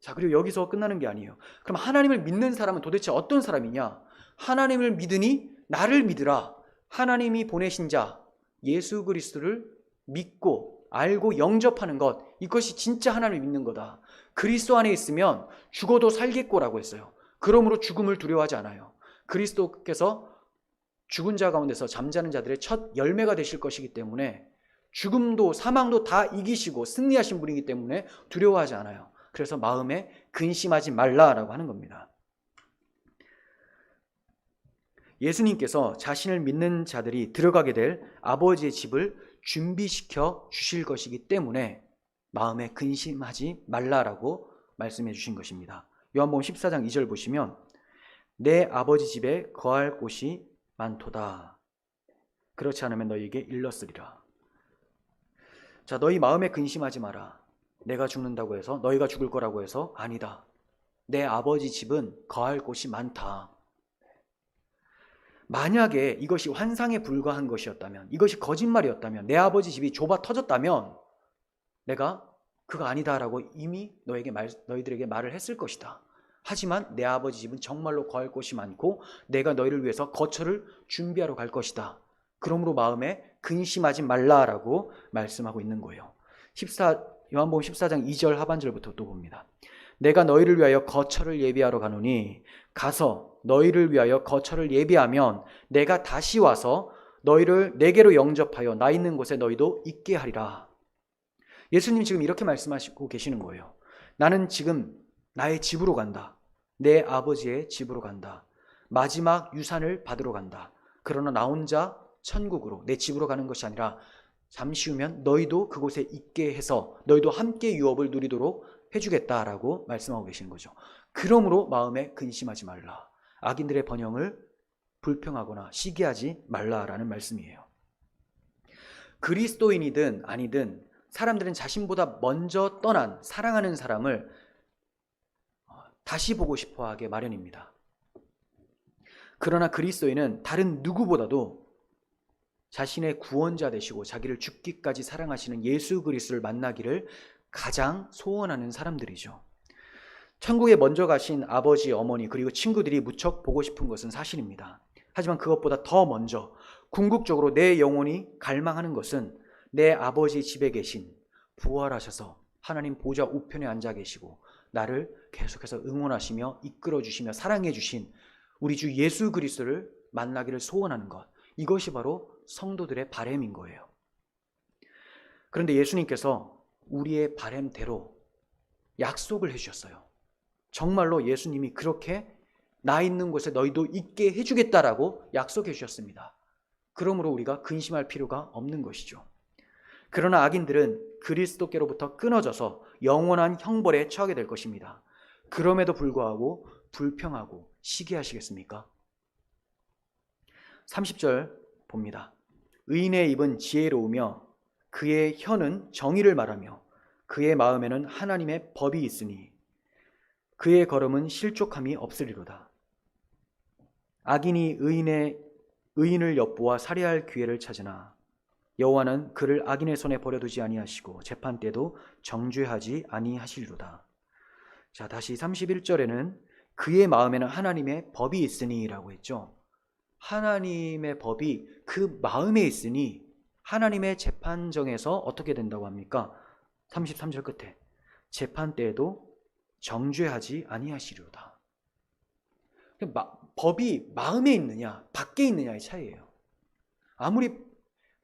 자, 그리고 여기서 끝나는 게 아니에요. 그럼 하나님을 믿는 사람은 도대체 어떤 사람이냐? 하나님을 믿으니 나를 믿으라. 하나님이 보내신 자 예수 그리스도를 믿고 알고 영접하는 것, 이것이 진짜 하나님을 믿는 거다. 그리스도 안에 있으면 죽어도 살겠고라고 했어요. 그러므로 죽음을 두려워하지 않아요. 그리스도께서 죽은 자 가운데서 잠자는 자들의 첫 열매가 되실 것이기 때문에 죽음도 사망도 다 이기시고 승리하신 분이기 때문에 두려워하지 않아요. 그래서 마음에 근심하지 말라라고 하는 겁니다. 예수님께서 자신을 믿는 자들이 들어가게 될 아버지의 집을 준비시켜 주실 것이기 때문에 마음에 근심하지 말라라고 말씀해 주신 것입니다. 요한복음 14장 2절 보시면 내 아버지 집에 거할 곳이 많도다. 그렇지 않으면 너희에게 일렀으리라. 자, 너희 마음에 근심하지 마라. 내가 죽는다고 해서, 너희가 죽을 거라고 해서 아니다. 내 아버지 집은 거할 곳이 많다. 만약에 이것이 환상에 불과한 것이었다면, 이것이 거짓말이었다면, 내 아버지 집이 좁아 터졌다면 내가 그거 아니다라고 이미 너희들에게 말을 했을 것이다. 하지만 내 아버지 집은 정말로 거할 곳이 많고 내가 너희를 위해서 거처를 준비하러 갈 것이다. 그러므로 마음에 근심하지 말라라고 말씀하고 있는 거예요. 요한복음 14장 2절 하반절부터 또 봅니다. 내가 너희를 위하여 거처를 예비하러 가노니 가서 너희를 위하여 거처를 예비하면 내가 다시 와서 너희를 내게로 영접하여 나 있는 곳에 너희도 있게 하리라. 예수님 지금 이렇게 말씀하시고 계시는 거예요. 나는 지금 나의 집으로 간다. 내 아버지의 집으로 간다. 마지막 유산을 받으러 간다. 그러나 나 혼자 천국으로, 내 집으로 가는 것이 아니라 잠시 후면 너희도 그곳에 있게 해서 너희도 함께 유업을 누리도록 해주겠다라고 말씀하고 계시는 거죠. 그러므로 마음에 근심하지 말라. 악인들의 번영을 불평하거나 시기하지 말라라는 말씀이에요. 그리스도인이든 아니든 사람들은 자신보다 먼저 떠난 사랑하는 사람을 다시 보고 싶어하게 마련입니다. 그러나 그리스도인은 다른 누구보다도 자신의 구원자 되시고 자기를 죽기까지 사랑하시는 예수 그리스도를 만나기를 가장 소원하는 사람들이죠. 천국에 먼저 가신 아버지, 어머니 그리고 친구들이 무척 보고 싶은 것은 사실입니다. 하지만 그것보다 더 먼저 궁극적으로 내 영혼이 갈망하는 것은 내 아버지 집에 계신 부활하셔서 하나님 보좌 우편에 앉아 계시고 나를 계속해서 응원하시며 이끌어 주시며 사랑해 주신 우리 주 예수 그리스도를 만나기를 소원하는 것, 이것이 바로 성도들의 바램인 거예요. 그런데 예수님께서 우리의 바램대로 약속을 해주셨어요. 정말로 예수님이 그렇게 나 있는 곳에 너희도 있게 해주겠다라고 약속해 주셨습니다. 그러므로 우리가 근심할 필요가 없는 것이죠. 그러나 악인들은 그리스도께로부터 끊어져서 영원한 형벌에 처하게 될 것입니다. 그럼에도 불구하고 불평하고 시기하시겠습니까? 30절 봅니다. 의인의 입은 지혜로우며 그의 혀는 정의를 말하며 그의 마음에는 하나님의 법이 있으니 그의 걸음은 실족함이 없으리로다. 악인이 의인을 엿보아 살해할 기회를 찾으나 여호와는 그를 악인의 손에 버려두지 아니하시고 재판 때도 정죄하지 아니하시리로다. 자, 다시 31절에는 그의 마음에는 하나님의 법이 있으니 라고 했죠. 하나님의 법이 그 마음에 있으니 하나님의 재판정에서 어떻게 된다고 합니까? 33절 끝에 재판 때에도 정죄하지 아니하시리로다. 법이 마음에 있느냐 밖에 있느냐의 차이예요. 아무리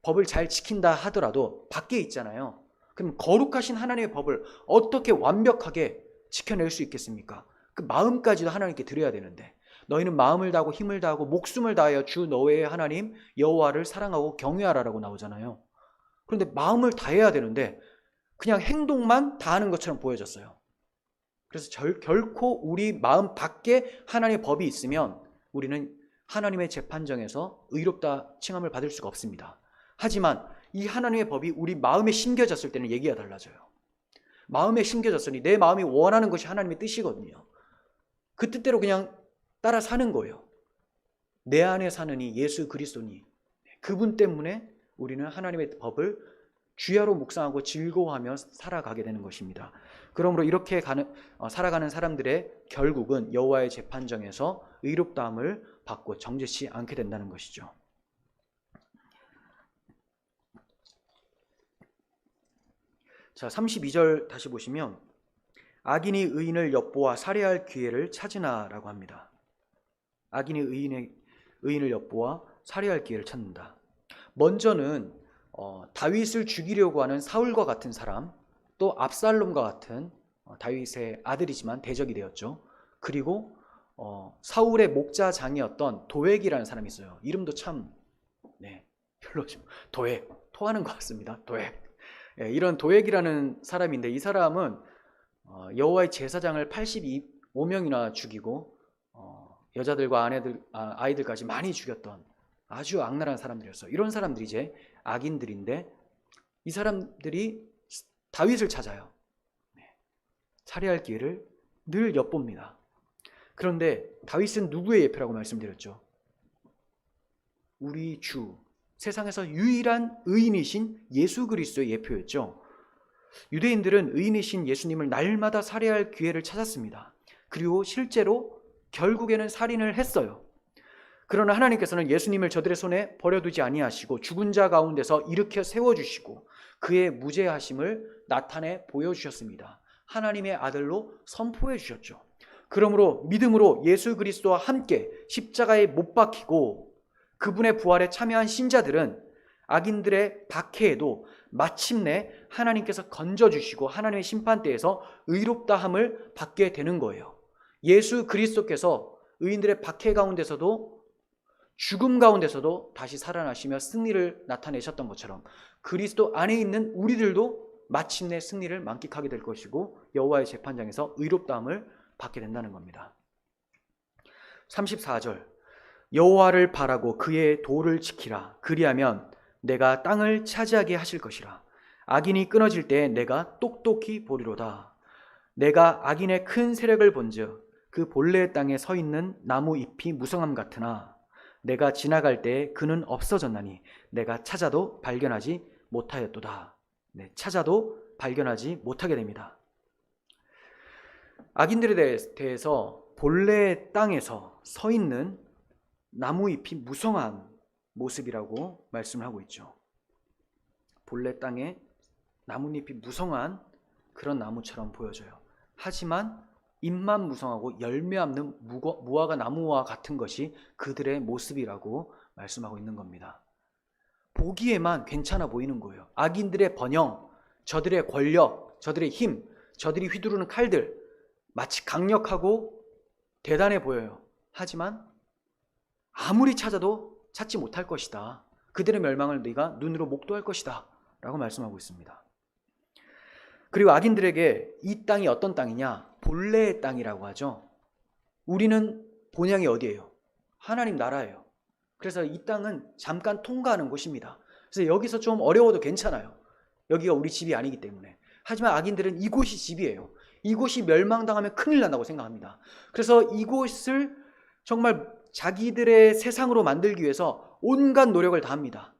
법을 잘 지킨다 하더라도 밖에 있잖아요. 그럼 거룩하신 하나님의 법을 어떻게 완벽하게 지켜낼 수 있겠습니까? 그 마음까지도 하나님께 드려야 되는데 너희는 마음을 다하고 힘을 다하고 목숨을 다하여 주 너의 하나님 여호와를 사랑하고 경외하라라고 나오잖아요. 그런데 마음을 다해야 되는데 그냥 행동만 다하는 것처럼 보여졌어요. 그래서 결코 우리 마음 밖에 하나님의 법이 있으면 우리는 하나님의 재판정에서 의롭다 칭함을 받을 수가 없습니다. 하지만 이 하나님의 법이 우리 마음에 심겨졌을 때는 얘기가 달라져요. 마음에 심겨졌으니 내 마음이 원하는 것이 하나님의 뜻이거든요. 그 뜻대로 그냥 따라 사는 거예요. 내 안에 사는 이 예수 그리스도니 그분 때문에 우리는 하나님의 법을 주야로 묵상하고 즐거워하며 살아가게 되는 것입니다. 그러므로 이렇게 살아가는 사람들의 결국은 여호와의 재판정에서 의롭다함을 받고 정죄치 않게 된다는 것이죠. 자, 32절 다시 보시면 악인이 의인을 엿보아 살해할 기회를 찾으나 라고 합니다. 악인이 의인을 엿보아 살해할 기회를 찾는다. 먼저는 다윗을 죽이려고 하는 사울과 같은 사람, 또 압살롬과 같은 다윗의 아들이지만 대적이 되었죠. 그리고 사울의 목자장이었던 도액이라는 사람이 있어요. 이름도 참 별로 도액, 토하는 것 같습니다. 도액. 이런 도액이라는 사람인데 이 사람은 여호와의 제사장을 85명이나 죽이고 여자들과 아이들까지 많이 죽였던 아주 악랄한 사람들이었어요. 이런 사람들이 이제 악인들인데 이 사람들이 다윗을 찾아요. 살해할 기회를 늘 엿봅니다. 그런데 다윗은 누구의 예표라고 말씀드렸죠? 우리 주, 세상에서 유일한 의인이신 예수 그리스도의 예표였죠. 유대인들은 의인이신 예수님을 날마다 살해할 기회를 찾았습니다. 그리고 실제로 결국에는 살인을 했어요. 그러나 하나님께서는 예수님을 저들의 손에 버려두지 아니하시고 죽은 자 가운데서 일으켜 세워주시고 그의 무죄하심을 나타내 보여주셨습니다. 하나님의 아들로 선포해 주셨죠. 그러므로 믿음으로 예수 그리스도와 함께 십자가에 못 박히고 그분의 부활에 참여한 신자들은 악인들의 박해에도 마침내 하나님께서 건져주시고 하나님의 심판대에서 의롭다함을 받게 되는 거예요. 예수 그리스도께서 의인들의 박해 가운데서도 죽음 가운데서도 다시 살아나시며 승리를 나타내셨던 것처럼 그리스도 안에 있는 우리들도 마침내 승리를 만끽하게 될 것이고 여호와의 재판장에서 의롭다함을 받게 된다는 겁니다. 34절 여호와를 바라고 그의 도를 지키라. 그리하면 내가 땅을 차지하게 하실 것이라. 악인이 끊어질 때에 내가 똑똑히 보리로다. 내가 악인의 큰 세력을 본즉 그 본래의 땅에 서 있는 나무 잎이 무성함 같으나 내가 지나갈 때에 그는 없어졌나니 내가 찾아도 발견하지 못하였도다. 찾아도 발견하지 못하게 됩니다. 악인들에 대해서 본래 땅에서 서 있는 나무잎이 무성한 모습이라고 말씀을 하고 있죠. 본래 땅에 나뭇잎이 무성한 그런 나무처럼 보여져요. 하지만 잎만 무성하고 열매 없는 무화과 나무와 같은 것이 그들의 모습이라고 말씀하고 있는 겁니다. 보기에만 괜찮아 보이는 거예요. 악인들의 번영, 저들의 권력, 저들의 힘, 저들이 휘두르는 칼들, 마치 강력하고 대단해 보여요. 하지만 아무리 찾아도 찾지 못할 것이다. 그들의 멸망을 네가 눈으로 목도할 것이다 라고 말씀하고 있습니다. 그리고 악인들에게 이 땅이 어떤 땅이냐? 본래의 땅이라고 하죠. 우리는 본향이 어디예요? 하나님 나라예요. 그래서 이 땅은 잠깐 통과하는 곳입니다. 그래서 여기서 좀 어려워도 괜찮아요. 여기가 우리 집이 아니기 때문에. 하지만 악인들은 이곳이 집이에요. 이곳이 멸망당하면 큰일 난다고 생각합니다. 그래서 이곳을 정말 자기들의 세상으로 만들기 위해서 온갖 노력을 다합니다.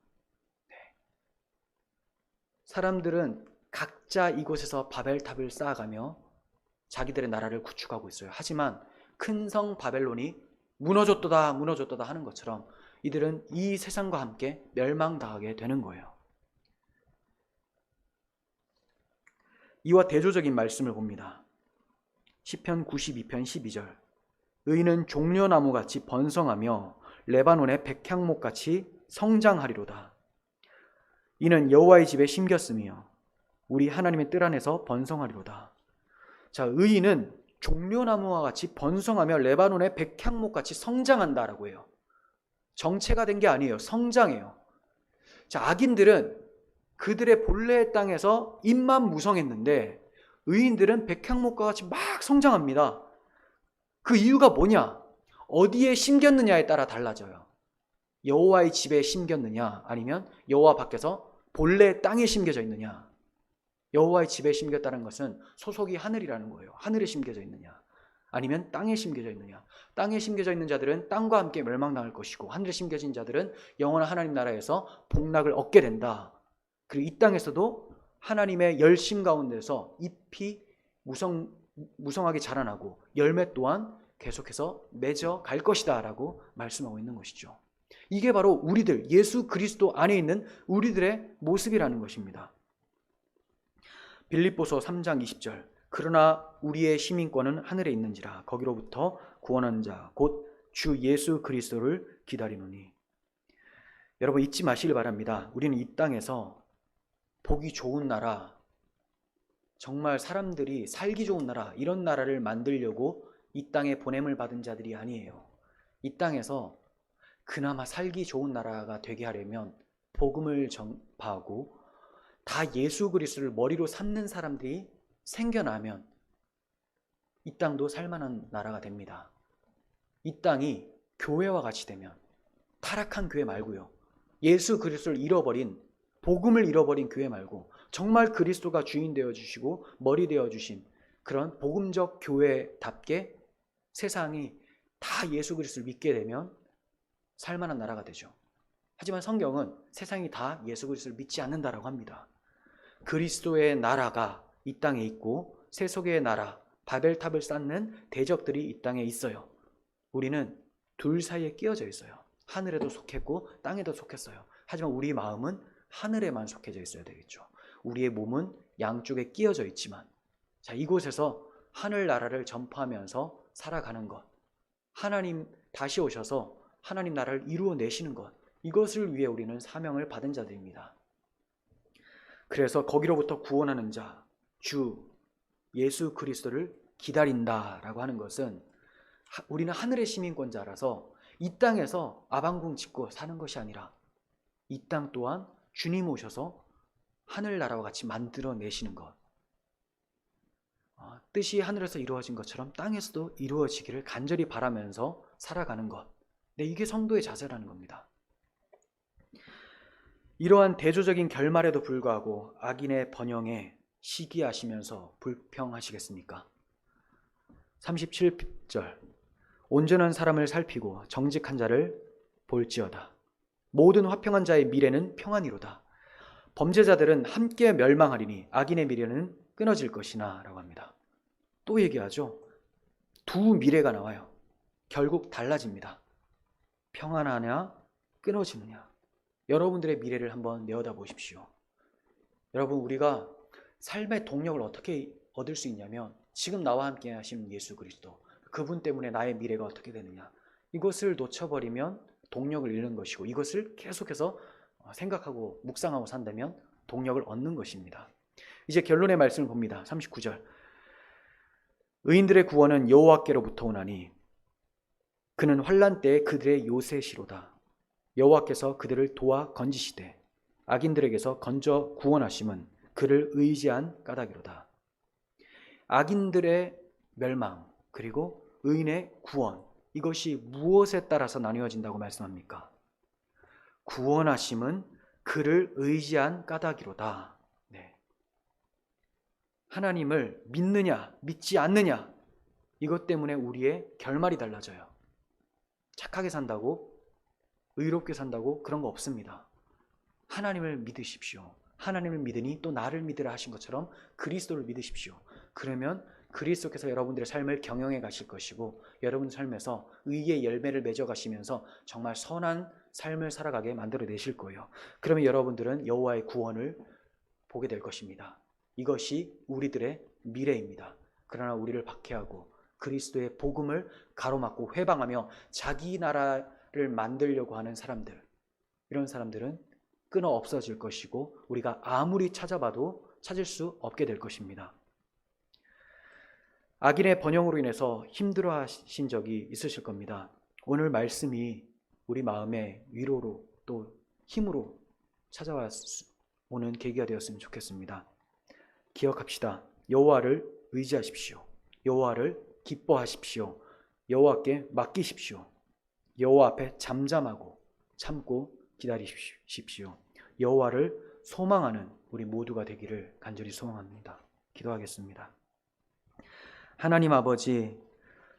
사람들은 각자 이곳에서 바벨탑을 쌓아가며 자기들의 나라를 구축하고 있어요. 하지만 큰 성 바벨론이 무너졌도다 하는 것처럼 이들은 이 세상과 함께 멸망당하게 되는 거예요. 이와 대조적인 말씀을 봅니다. 시편 92편 12절. 의인은 종려나무같이 번성하며 레바논의 백향목같이 성장하리로다. 이는 여호와의 집에 심겼으며 우리 하나님의 뜰 안에서 번성하리로다. 자, 의인은 종려나무와 같이 번성하며 레바논의 백향목같이 성장한다라고 해요. 정체가 된 게 아니에요. 성장해요. 자, 악인들은 그들의 본래의 땅에서 잎만 무성했는데 의인들은 백향목과 같이 막 성장합니다. 그 이유가 뭐냐? 어디에 심겼느냐에 따라 달라져요. 여호와의 집에 심겼느냐 아니면 여호와 밖에서 본래 땅에 심겨져 있느냐. 여호와의 집에 심겼다는 것은 소속이 하늘이라는 거예요. 하늘에 심겨져 있느냐 아니면 땅에 심겨져 있느냐. 땅에 심겨져 있는 자들은 땅과 함께 멸망당할 것이고 무하늘에 심겨진 자들은 영원한 하나님 나라에서 복락을 얻게 된다. 그리고 이 땅에서도 하나님의 열심 가운데서 잎이 무성하게 자라나고 열매 또한 계속해서 맺어 갈 것이다 라고 말씀하고 있는 것이죠. 이게 바로 우리들, 예수 그리스도 안에 있는 우리들의 모습이라는 것입니다. 빌립보서 3장 20절. 그러나 우리의 시민권은 하늘에 있는지라 거기로부터 구원하는 자 곧 주 예수 그리스도를 기다리노니. 여러분 잊지 마시길 바랍니다. 우리는 이 땅에서 보기 좋은 나라, 정말 사람들이 살기 좋은 나라, 이런 나라를 만들려고 이 땅에 보냄을 받은 자들이 아니에요. 이 땅에서 그나마 살기 좋은 나라가 되게 하려면 복음을 전파하고 다 예수 그리스도를 머리로 삼는 사람들이 생겨나면 이 땅도 살만한 나라가 됩니다. 이 땅이 교회와 같이 되면, 타락한 교회 말고요, 예수 그리스도를 잃어버린, 복음을 잃어버린 교회 말고 정말 그리스도가 주인 되어주시고 머리 되어주신 그런 복음적 교회답게 세상이 다 예수 그리스도를 믿게 되면 살만한 나라가 되죠. 하지만 성경은 세상이 다 예수 그리스도를 믿지 않는다라고 합니다. 그리스도의 나라가 이 땅에 있고 세속의 나라, 바벨탑을 쌓는 대적들이 이 땅에 있어요. 우리는 둘 사이에 끼어져 있어요. 하늘에도 속했고 땅에도 속했어요. 하지만 우리 마음은 하늘에만 속해져 있어야 되겠죠. 우리의 몸은 양쪽에 끼어져 있지만, 자, 이곳에서 하늘나라를 전파하면서 살아가는 것, 하나님 다시 오셔서 하나님 나라를 이루어내시는 것, 이것을 위해 우리는 사명을 받은 자들입니다. 그래서 거기로부터 구원하는 자, 주 예수 그리스도를 기다린다라고 하는 것은 우리는 하늘의 시민권자라서 이 땅에서 아방궁 짓고 사는 것이 아니라 이 땅 또한 주님 오셔서 하늘나라와 같이 만들어내시는 것, 뜻이 하늘에서 이루어진 것처럼 땅에서도 이루어지기를 간절히 바라면서 살아가는 것, 이게 성도의 자세라는 겁니다. 이러한 대조적인 결말에도 불구하고 악인의 번영에 시기하시면서 불평하시겠습니까? 37절. 온전한 사람을 살피고 정직한 자를 볼지어다. 모든 화평한 자의 미래는 평안이로다. 범죄자들은 함께 멸망하리니 악인의 미래는 끊어질 것이나 라고 합니다. 또 얘기하죠. 두 미래가 나와요. 결국 달라집니다. 평안하냐, 끊어지느냐. 여러분들의 미래를 한번 내어다 보십시오. 여러분, 우리가 삶의 동력을 어떻게 얻을 수 있냐면 지금 나와 함께 하신 예수 그리스도, 그분 때문에 나의 미래가 어떻게 되느냐, 이것을 놓쳐버리면 동력을 잃는 것이고, 이것을 계속해서 생각하고 묵상하고 산다면 동력을 얻는 것입니다. 이제 결론의 말씀을 봅니다. 39절. 의인들의 구원은 여호와께로부터 오나니 그는 환난 때에 그들의 요새시로다. 여호와께서 그들을 도와 건지시되 악인들에게서 건져 구원하심은 그를 의지한 까닭이로다. 악인들의 멸망 그리고 의인의 구원, 이것이 무엇에 따라서 나뉘어진다고 말씀합니까? 구원하심은 그를 의지한 까닭이로다. 네. 하나님을 믿느냐 믿지 않느냐, 이것 때문에 우리의 결말이 달라져요. 착하게 산다고, 의롭게 산다고 그런 거 없습니다. 하나님을 믿으십시오. 하나님을 믿으니 또 나를 믿으라 하신 것처럼 그리스도를 믿으십시오. 그러면 그리스도께서 여러분들의 삶을 경영해 가실 것이고, 여러분 삶에서 의의 열매를 맺어 가시면서 정말 선한 삶을 살아가게 만들어 내실 거예요. 그러면 여러분들은 여호와의 구원을 보게 될 것입니다. 이것이 우리들의 미래입니다. 그러나 우리를 박해하고 그리스도의 복음을 가로막고 회방하며 자기 나라를 만들려고 하는 사람들, 이런 사람들은 끊어 없어질 것이고 우리가 아무리 찾아봐도 찾을 수 없게 될 것입니다. 악인의 번영으로 인해서 힘들어하신 적이 있으실 겁니다. 오늘 말씀이 우리 마음의 위로로 또 힘으로 찾아오는 계기가 되었으면 좋겠습니다. 기억합시다. 여호와를 의지하십시오. 여호와를 기뻐하십시오. 여호와께 맡기십시오. 여호와 앞에 잠잠하고 참고 기다리십시오. 여호와를 소망하는 우리 모두가 되기를 간절히 소망합니다. 기도하겠습니다. 하나님 아버지,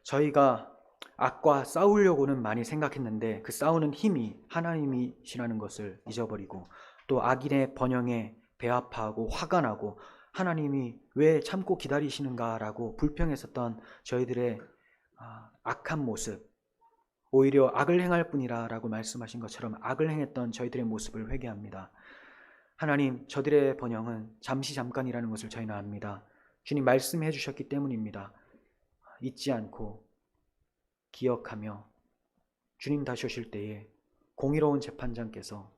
저희가 악과 싸우려고는 많이 생각했는데 그 싸우는 힘이 하나님이시라는 것을 잊어버리고, 또 악인의 번영에 배아파하고 화가 나고 하나님이 왜 참고 기다리시는가라고 불평했었던 저희들의 악한 모습, 오히려 악을 행할 뿐이라 라고 말씀하신 것처럼 악을 행했던 저희들의 모습을 회개합니다. 하나님, 저들의 번영은 잠시 잠깐이라는 것을 저희는 압니다. 주님 말씀해 주셨기 때문입니다. 잊지 않고 기억하며 주님 다시 오실 때에 공의로운 재판장께서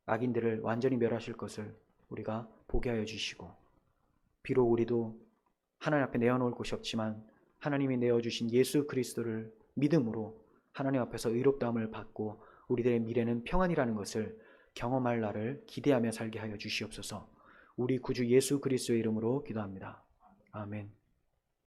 악인들을 완전히 멸하실 것을 우리가 보게 하여 주시고, 비록 우리도 하나님 앞에 내어놓을 곳이 없지만 하나님이 내어주신 예수 그리스도를 믿음으로 하나님 앞에서 의롭다함을 받고 우리들의 미래는 평안이라는 것을 경험할 날을 기대하며 살게 하여 주시옵소서. 우리 구주 예수 그리스도의 이름으로 기도합니다. 아멘.